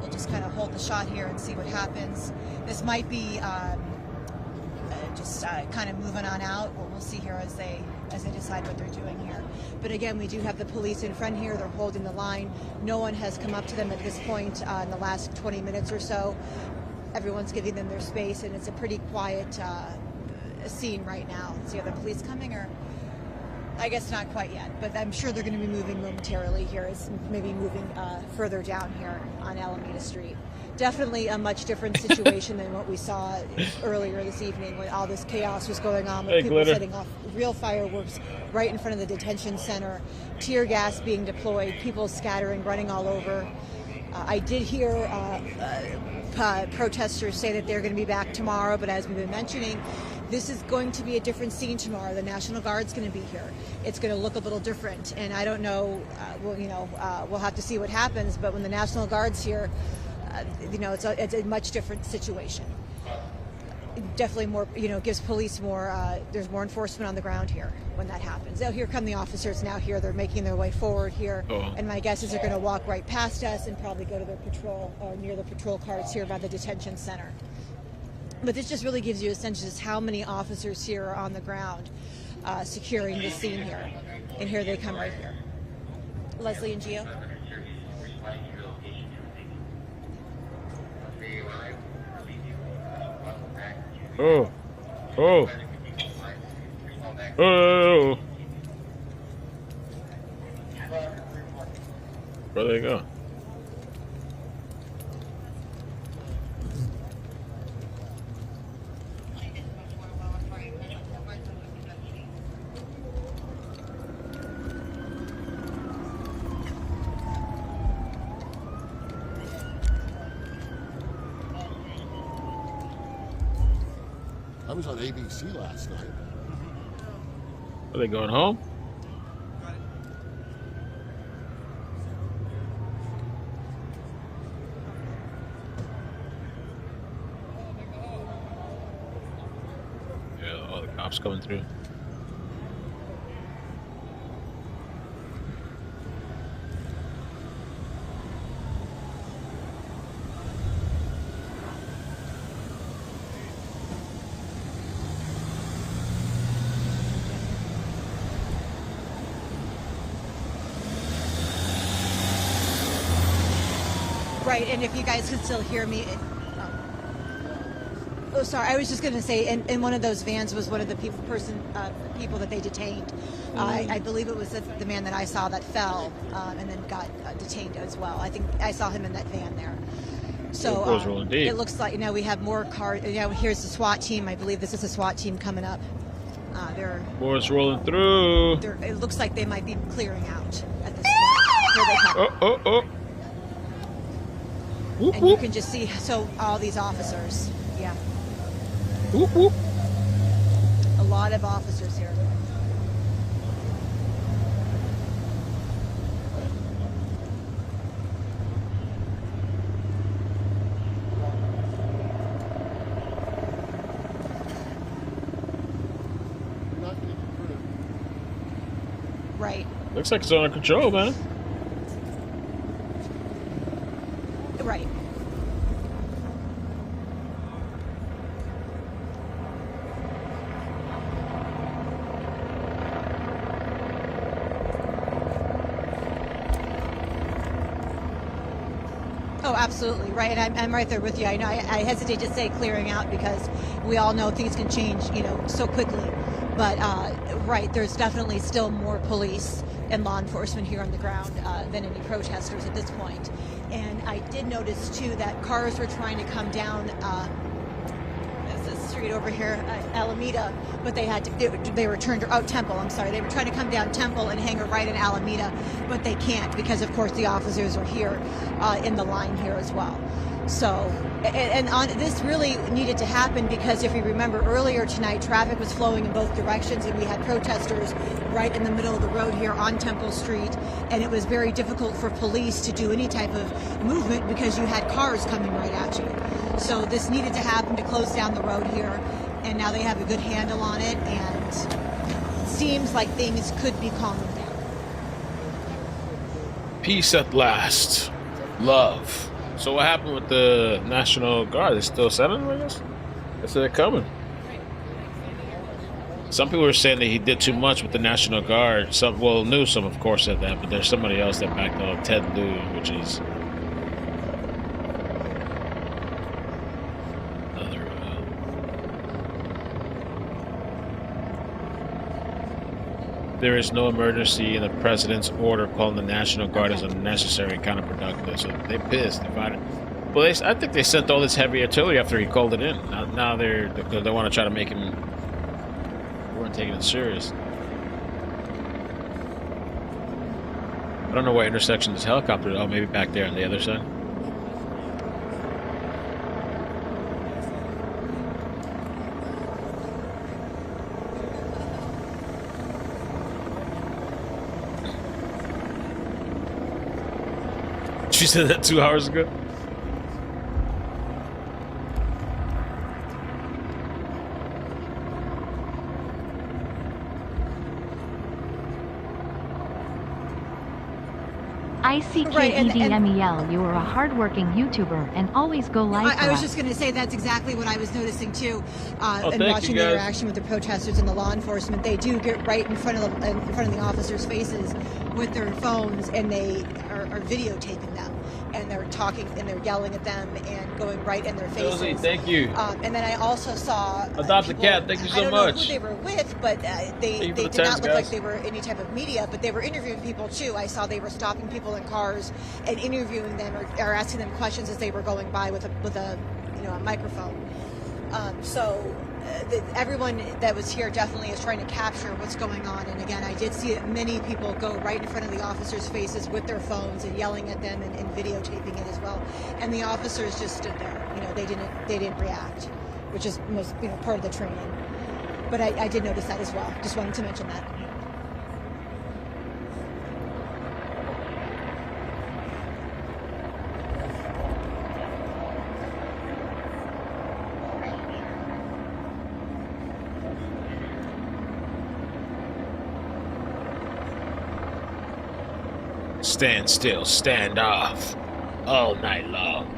We'll just kind of hold the shot here and see what happens. This might be just kind of moving on out. We'll see here as they decide what they're doing here. But again, we do have the police in front here. They're holding the line. No one has come up to them at this point in the last 20 minutes or so. Everyone's giving them their space, and it's a pretty quiet scene right now. See, are the police coming, or? I guess not quite yet, but I'm sure they're going to be moving momentarily here. It's maybe moving further down here on Alameda Street. Definitely a much different situation than what we saw earlier this evening when all this chaos was going on with people setting off real fireworks right in front of the detention center, tear gas being deployed, people scattering, running all over. I did hear protesters say that they're going to be back tomorrow, but as we've been mentioning, this is going to be a different scene tomorrow. The National Guard's going to be here. It's going to look a little different, and I don't know. We'll have to see what happens. But when the National Guard's here, it's a much different situation. Definitely more, gives police more. There's more enforcement on the ground here when that happens. Oh, here come the officers now. Here they're making their way forward here, and my guess is they're going to walk right past us and probably go to their patrol or near the patrol cars here by the detention center. But this just really gives you a sense of just how many officers here are on the ground securing the scene here. And here they come right here. Leslie and Gio. Oh. Where they go? I was on ABC last night. Are they going home? Yeah, all the cops coming through. Right, and if you guys can still hear me. Oh, sorry. I was just going to say, in one of those vans was one of the people that they detained. I believe it was the man that I saw that fell and then got detained as well. I think I saw him in that van there. So it looks like we have more cars. Here's the SWAT team. I believe this is a SWAT team coming up Boy, it's rolling through. It looks like they might be clearing out at this point. Here they come. Oh. Whoop, and you can just see, so all these officers, yeah. Whoop, whoop. A lot of officers here. Right. Looks like it's under control, man. Right. Oh, absolutely. Right. And I'm right there with you. I know I hesitate to say clearing out because we all know things can change, so quickly. But, right, there's definitely still more police and law enforcement here on the ground than any protesters at this point. And I did notice, too, that cars were trying to come down the street over here, Alameda, but they were turned out Temple. I'm sorry. They were trying to come down Temple and hang a right in Alameda, but they can't because, of course, the officers are here in the line here as well. So, this really needed to happen because if you remember earlier tonight, traffic was flowing in both directions and we had protesters right in the middle of the road here on Temple Street, and it was very difficult for police to do any type of movement because you had cars coming right at you. So this needed to happen to close down the road here, and now they have a good handle on it, and it seems like things could be calming down. Peace at last. Love. So what happened with the National Guard? They still sending them, I guess? They said they're coming. Some people were saying that he did too much with the National Guard. Newsom, of course, said that, but there's somebody else that backed up, Ted Lieu, which is another. There is no emergency, and the president's order calling the National Guard is unnecessary and counterproductive. So they pissed. They find it. Well, I think they sent all this heavy artillery after he called it in. Now they want to try to make him. Weren't taking it serious. I don't know what intersection this helicopter is. Oh, maybe back there on the other side. She said that 2 hours ago. iCkEdMEL, you are a hardworking YouTuber and always go live. I was just going to say that's exactly what I was noticing too, and watching the interaction with the protesters and the law enforcement. They do get right in front of the officers' faces with their phones, and they are videotaping them, and they're talking and they're yelling at them and going right in their faces. Josie, thank you. And then I also saw Adopt a cat. Thank you so much. I don't know who they were with, but they did not look like they were any type of media, but they were interviewing people too. I saw they were stopping people in cars and interviewing them or asking them questions as they were going by with a microphone. Everyone that was here definitely is trying to capture what's going on. And again, I did see many people go right in front of the officers' faces with their phones and yelling at them and videotaping it as well. And the officers just stood there. They didn't react, which is most part of the training. But I did notice that as well. Just wanted to mention that. Stand still, stand off, all night long.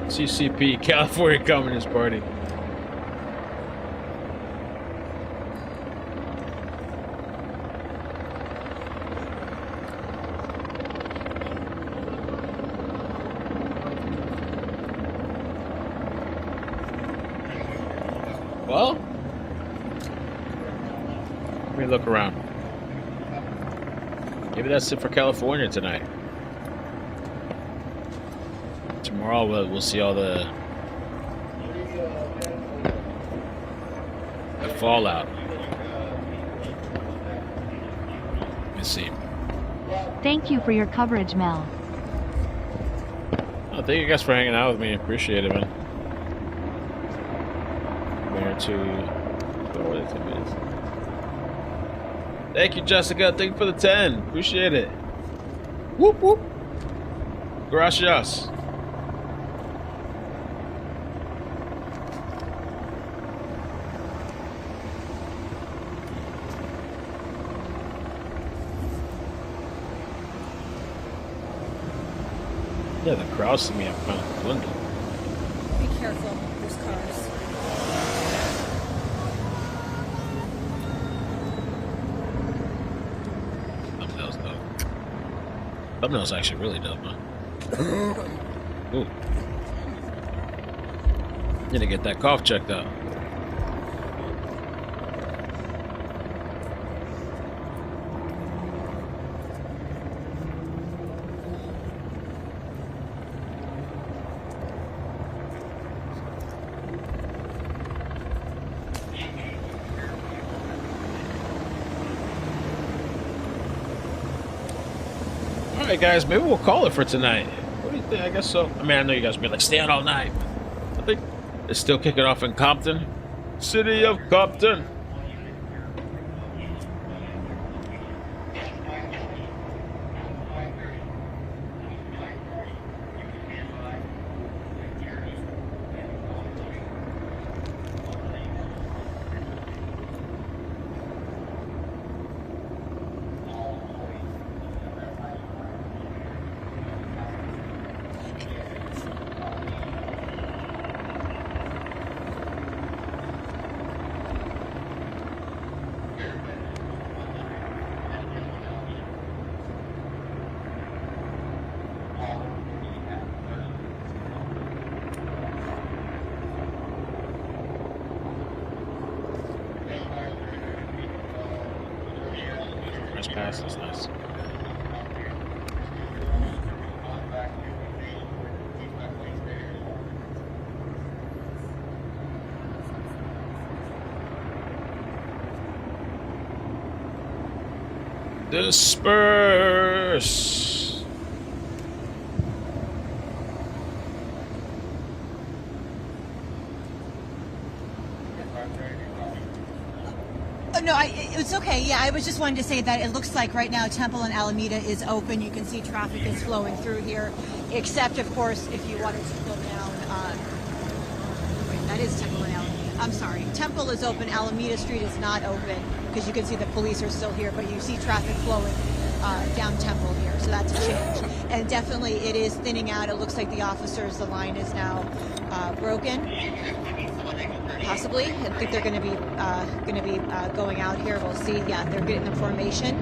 CCP, California Communist Party. Well, let me look around. Maybe that's it for California tonight. Tomorrow we'll see all the fallout. Let me see. Thank you for your coverage, Mel. Oh, thank you guys for hanging out with me. Appreciate it, man. Here to 10 minutes. Thank you, Jessica. Thank you for the 10. Appreciate it. Whoop whoop. Gracias. Yeah, the crowds to me have kind of dwindled. Be careful, there's cars. Thumbnail's dope. Thumbnail's actually really dope, huh? Ooh. Need to get that cough checked out. Alright guys, maybe we'll call it for tonight. What do you think? I guess so. I mean, I know you guys will be like, stay out all night. I think it's still kicking off in Compton. City of Compton. Pass is nice. Disperse. No, it's okay. Yeah, I was just wanting to say that it looks like right now Temple and Alameda is open. You can see traffic is flowing through here, except, of course, if you wanted to go down. Wait, that is Temple and Alameda. I'm sorry. Temple is open. Alameda Street is not open because you can see the police are still here, but you see traffic flowing down Temple here, so that's a change. And definitely it is thinning out. It looks like the officers, the line is now broken. Possibly. I think they're going to be going out here. We'll see. Yeah, they're getting the formation.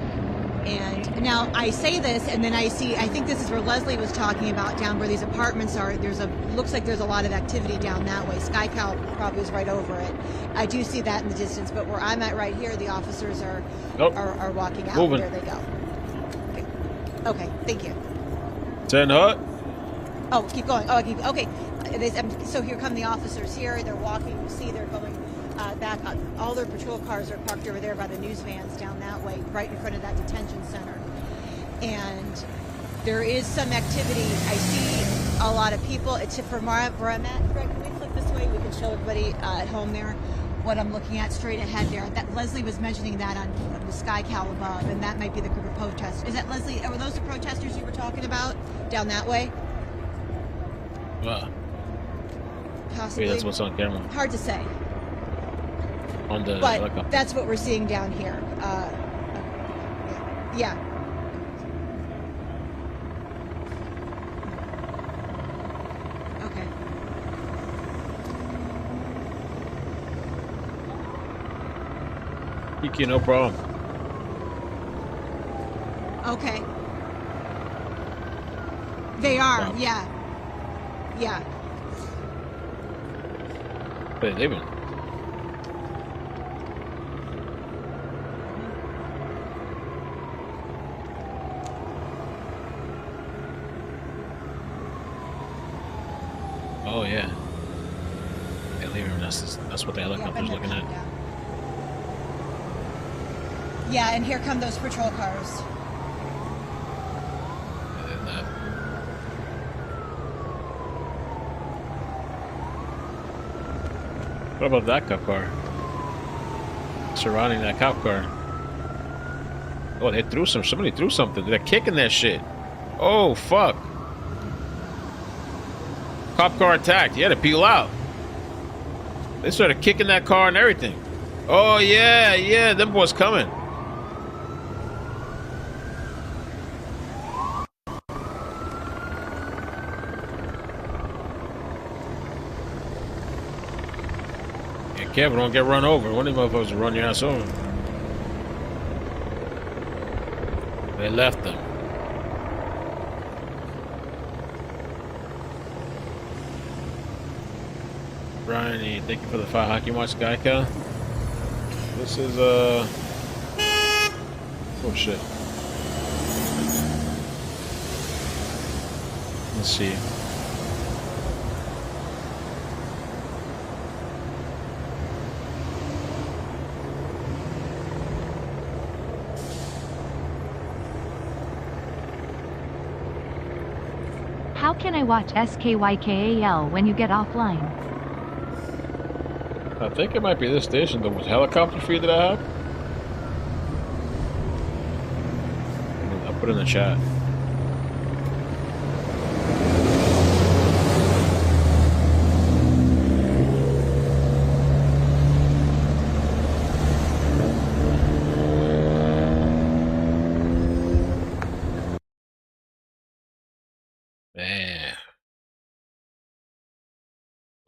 And now I say this, and then I see. I think this is where Leslie was talking about down where these apartments are. Looks like there's a lot of activity down that way. SkyCal probably is right over it. I do see that in the distance, but where I'm at right here, the officers are walking out. Moving. There they go. Okay. Thank you. 10 hot. Oh, keep going. Oh, okay. So here come the officers here. They're walking. You see they're going back. All their patrol cars are parked over there by the news vans down that way, right in front of that detention center. And there is some activity. I see a lot of people. It's from where I'm at. Greg, can we flip this way? We can show everybody at home there what I'm looking at straight ahead there. That Leslie was mentioning that on the SkyCal above, and that might be the group of protesters. Is that Leslie? Were those the protesters you were talking about down that way? Wow. Possibly. Maybe that's what's on camera. Hard to say. On the but helicopter. That's what we're seeing down here. Yeah. Okay. Kiki, no problem. Okay. They are, Wow. yeah. Yeah. Wait, they've been. Oh yeah. Yeah, leave him. That's what the helicopter's looking at. Yeah, and here come those patrol cars. And then that. What about that cop car? Surrounding that cop car. Oh, they threw somebody threw something. They're kicking that shit. Oh, fuck. Cop car attacked. You had to peel out. They started kicking that car and everything. Oh, yeah, yeah. Them boys coming. Yeah, Kevin, don't get run over. One of them motherfuckers will run your ass over. They left them. Brian, thank you for the 5 hockey watch, Geico. This is oh shit. Let's see. How can I watch SKYKAL when you get offline? I think it might be this station, the helicopter feed that I have. I'll put it in the chat. Man.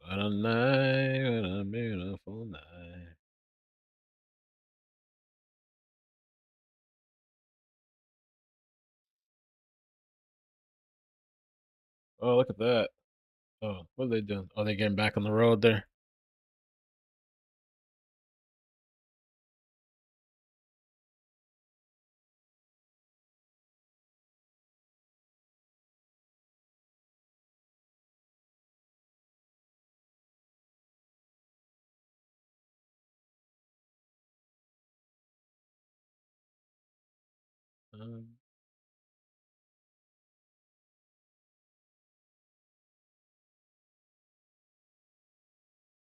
What a night, what a beautiful night. Oh, look at that. Oh, what are they doing? Oh, they getting back on the road there?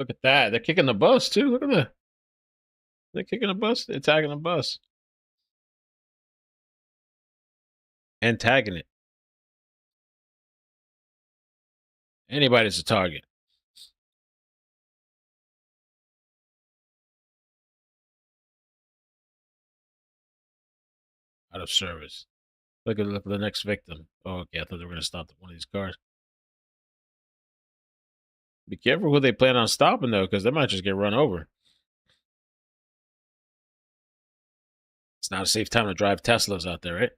Look at that. They're kicking the bus, too. Look at that. They're kicking the bus. They're tagging the bus. And tagging it. Anybody's a target. Out of service. Look at the next victim. Oh, okay. I thought they were going to stop one of these cars. Be careful who they plan on stopping, though, because they might just get run over. It's not a safe time to drive Teslas out there, right? It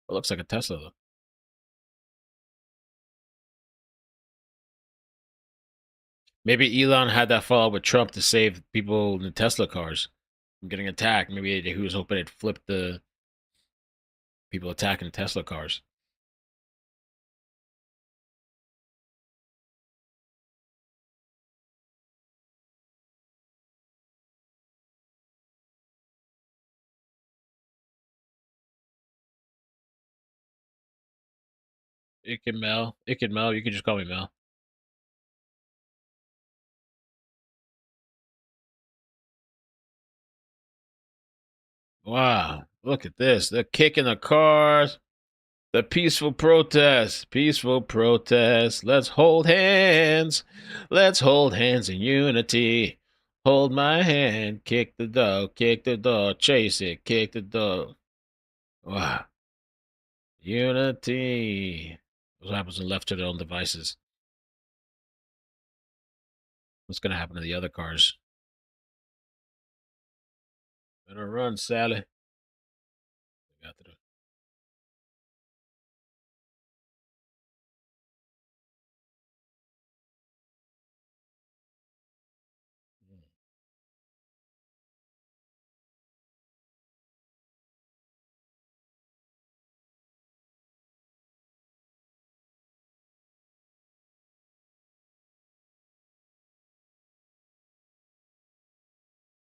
looks like a Tesla, though. Maybe Elon had that fall with Trump to save people in the Tesla cars from getting attacked. Maybe he was hoping it flipped the people attacking Tesla cars. iCkEdMeL. iCkEdMeL. You can just call me Mel. Wow. Look at this. They're kicking the cars. The peaceful protest. Peaceful protest. Let's hold hands. Let's hold hands in unity. Hold my hand. Kick the dog. Kick the dog. Chase it. Kick the dog. Wow. Unity. What happens when left to their own devices? What's going to happen to the other cars? Better run, Sally. Got to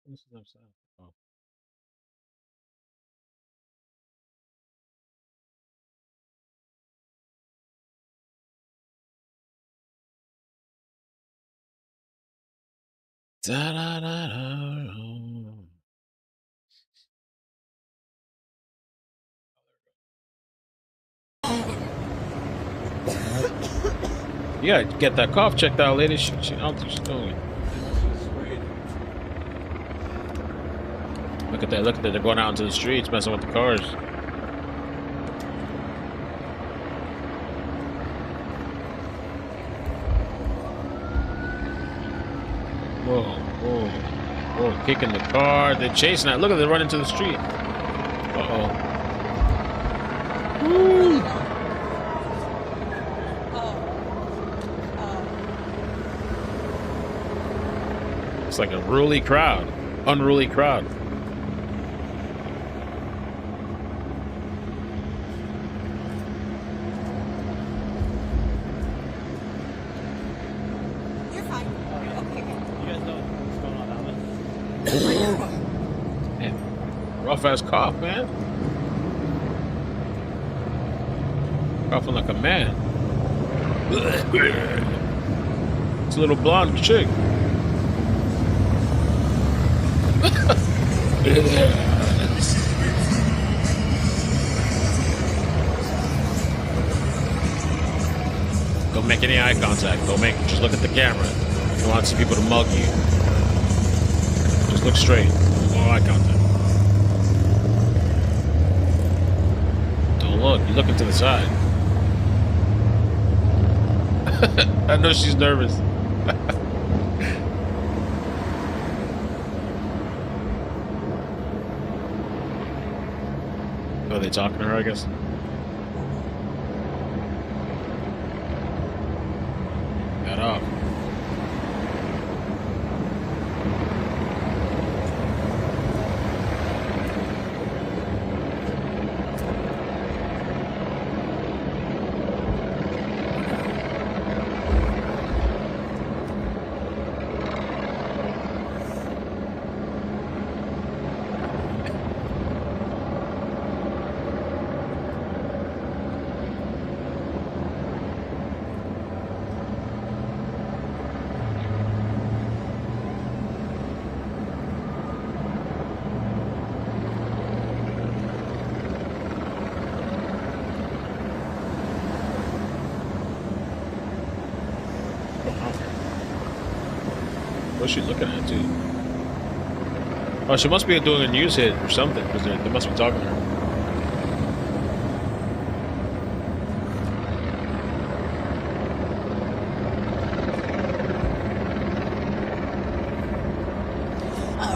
This is upside. Oh. Da, da, da, da, da. Yeah, get that cough checked out, lady. I don't think she's doing it. Look at that, look at that. They're going out into the streets, messing with the cars. Whoa, whoa, whoa, kicking the car. They're chasing it. Look at them running to the street. Uh-oh. It's like a unruly crowd. Unruly crowd. You're fine. Okay. You guys know what's going on down there? Man, rough ass cough, man. Coughing like a man. It's a little blonde chick. Don't make any eye contact. Just look at the camera. You don't want to see people to mug you. Just look straight. No eye contact. Don't look. You're looking to the side. I know she's nervous. Are they talking to her, I guess? Got off. What's she looking at, too? Oh, she must be doing a news hit or something, because they must be talking to her.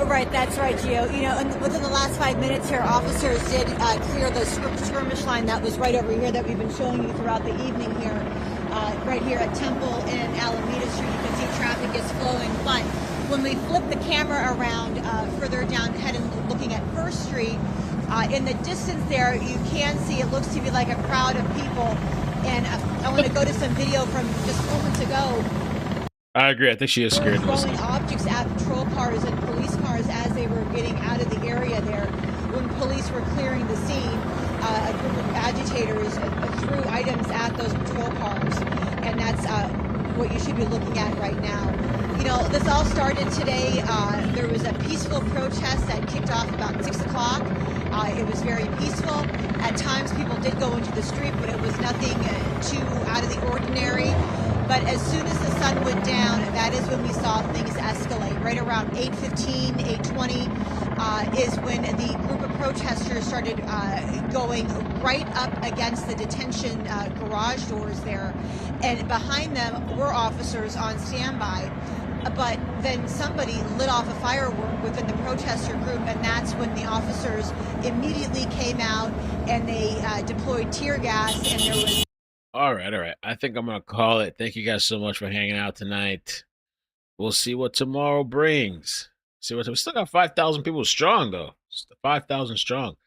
Right, that's right, Gio. You know, and within the last 5 minutes here, officers did clear the skirmish line that was right over here that we've been showing you throughout the evening here. Right here at Temple and Alameda Street, you can see traffic is flowing. But when we flip the camera around further down, heading looking at First Street, in the distance there, you can see it looks to be like a crowd of people. And I want to go to some video from just moments ago. I agree. I think she is scared. Throwing objects at patrol cars and police cars as they were getting out of the area there. When police were clearing the scene, a group of agitators threw items at those patrol cars, and that's what you should be looking at right now. You know, this all started today. There was a peaceful protest that kicked off about 6 o'clock. It was very peaceful. At times, people did go into the street, but it was nothing too out of the ordinary. But as soon as the sun went down, that is when we saw things escalate. Right around 8:15, 8:20 is when the group of protesters started going right up against the detention garage doors there. And behind them were officers on standby. But then somebody lit off a firework within the protester group, and that's when the officers immediately came out and they deployed tear gas, and there was... All right. I think I'm going to call it. Thank you guys so much for hanging out tonight. We'll see what tomorrow brings. We still got 5,000 people strong, though. 5,000 strong.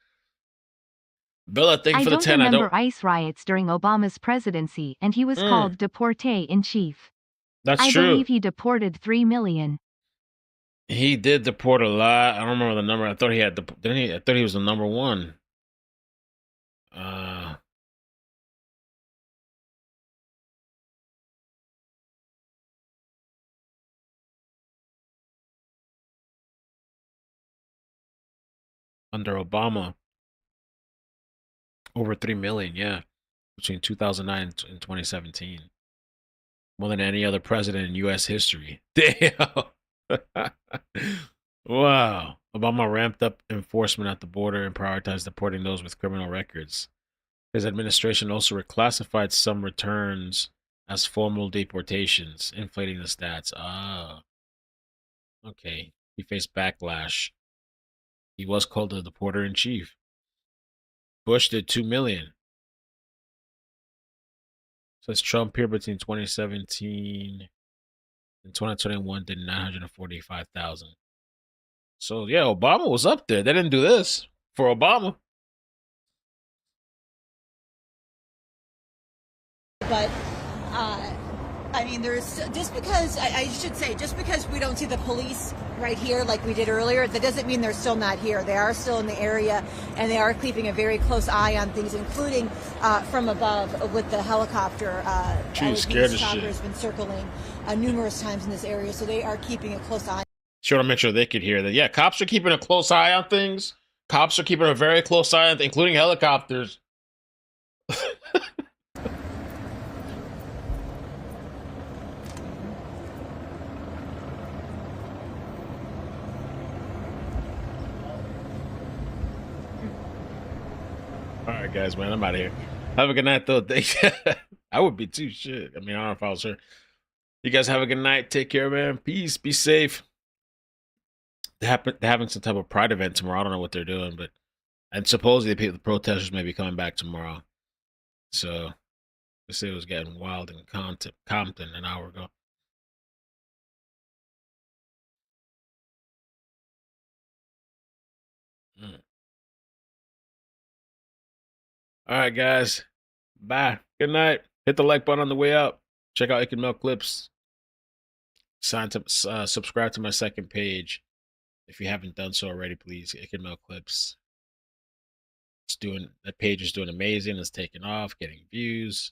Bella, thank you for the 10. I don't remember ICE riots during Obama's presidency, and he was called deportee-in-chief. That's I true. believe he deported 3 million. He did deport a lot. I don't remember the number. I thought he had didn't he? I thought he was the number one. Under Obama, over 3 million, yeah, between 2009 and 2017, more than any other president in U.S. history. Damn. Wow. Obama ramped up enforcement at the border and prioritized deporting those with criminal records. His administration also reclassified some returns as formal deportations, inflating the stats. Ah, okay. He faced backlash. He was called the deporter in chief. Bush did 2 million. Says Trump here between 2017 and 2021 did 945,000. So yeah, Obama was up there. They didn't do this for Obama. But I mean, there's just because I should say, just because we don't see the police right here like we did earlier, that doesn't mean they're still not here. They are still in the area, and they are keeping a very close eye on things, including from above with the helicopter. She's scared as shit. Has been circling numerous times in this area, so they are keeping a close eye. Sure to make sure they could hear that. Yeah, cops are keeping a close eye on things. Cops are keeping a very close eye on things, including helicopters. All right, guys, man, I'm out of here. Have a good night, though. I would be too. Shit. I mean, I don't know if I was here. You guys have a good night. Take care, man. Peace. Be safe. They're having some type of pride event tomorrow. I don't know what they're doing, but and supposedly the protesters may be coming back tomorrow. So they say it was getting wild in Compton an hour ago. All right, guys. Bye. Good night. Hit the like button on the way out. Check out iCkEdMeL clips. Subscribe to my second page if you haven't done so already. Please, iCkEdMeL clips. That page is doing amazing. It's taking off, getting views.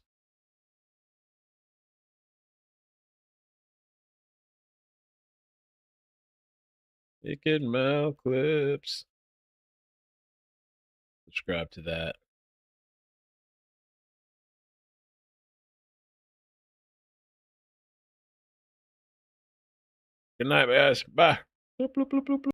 iCkEdMeL clips. Subscribe to that. Good night, guys. Bye. Bloop, bloop, bloop, bloop, bloop.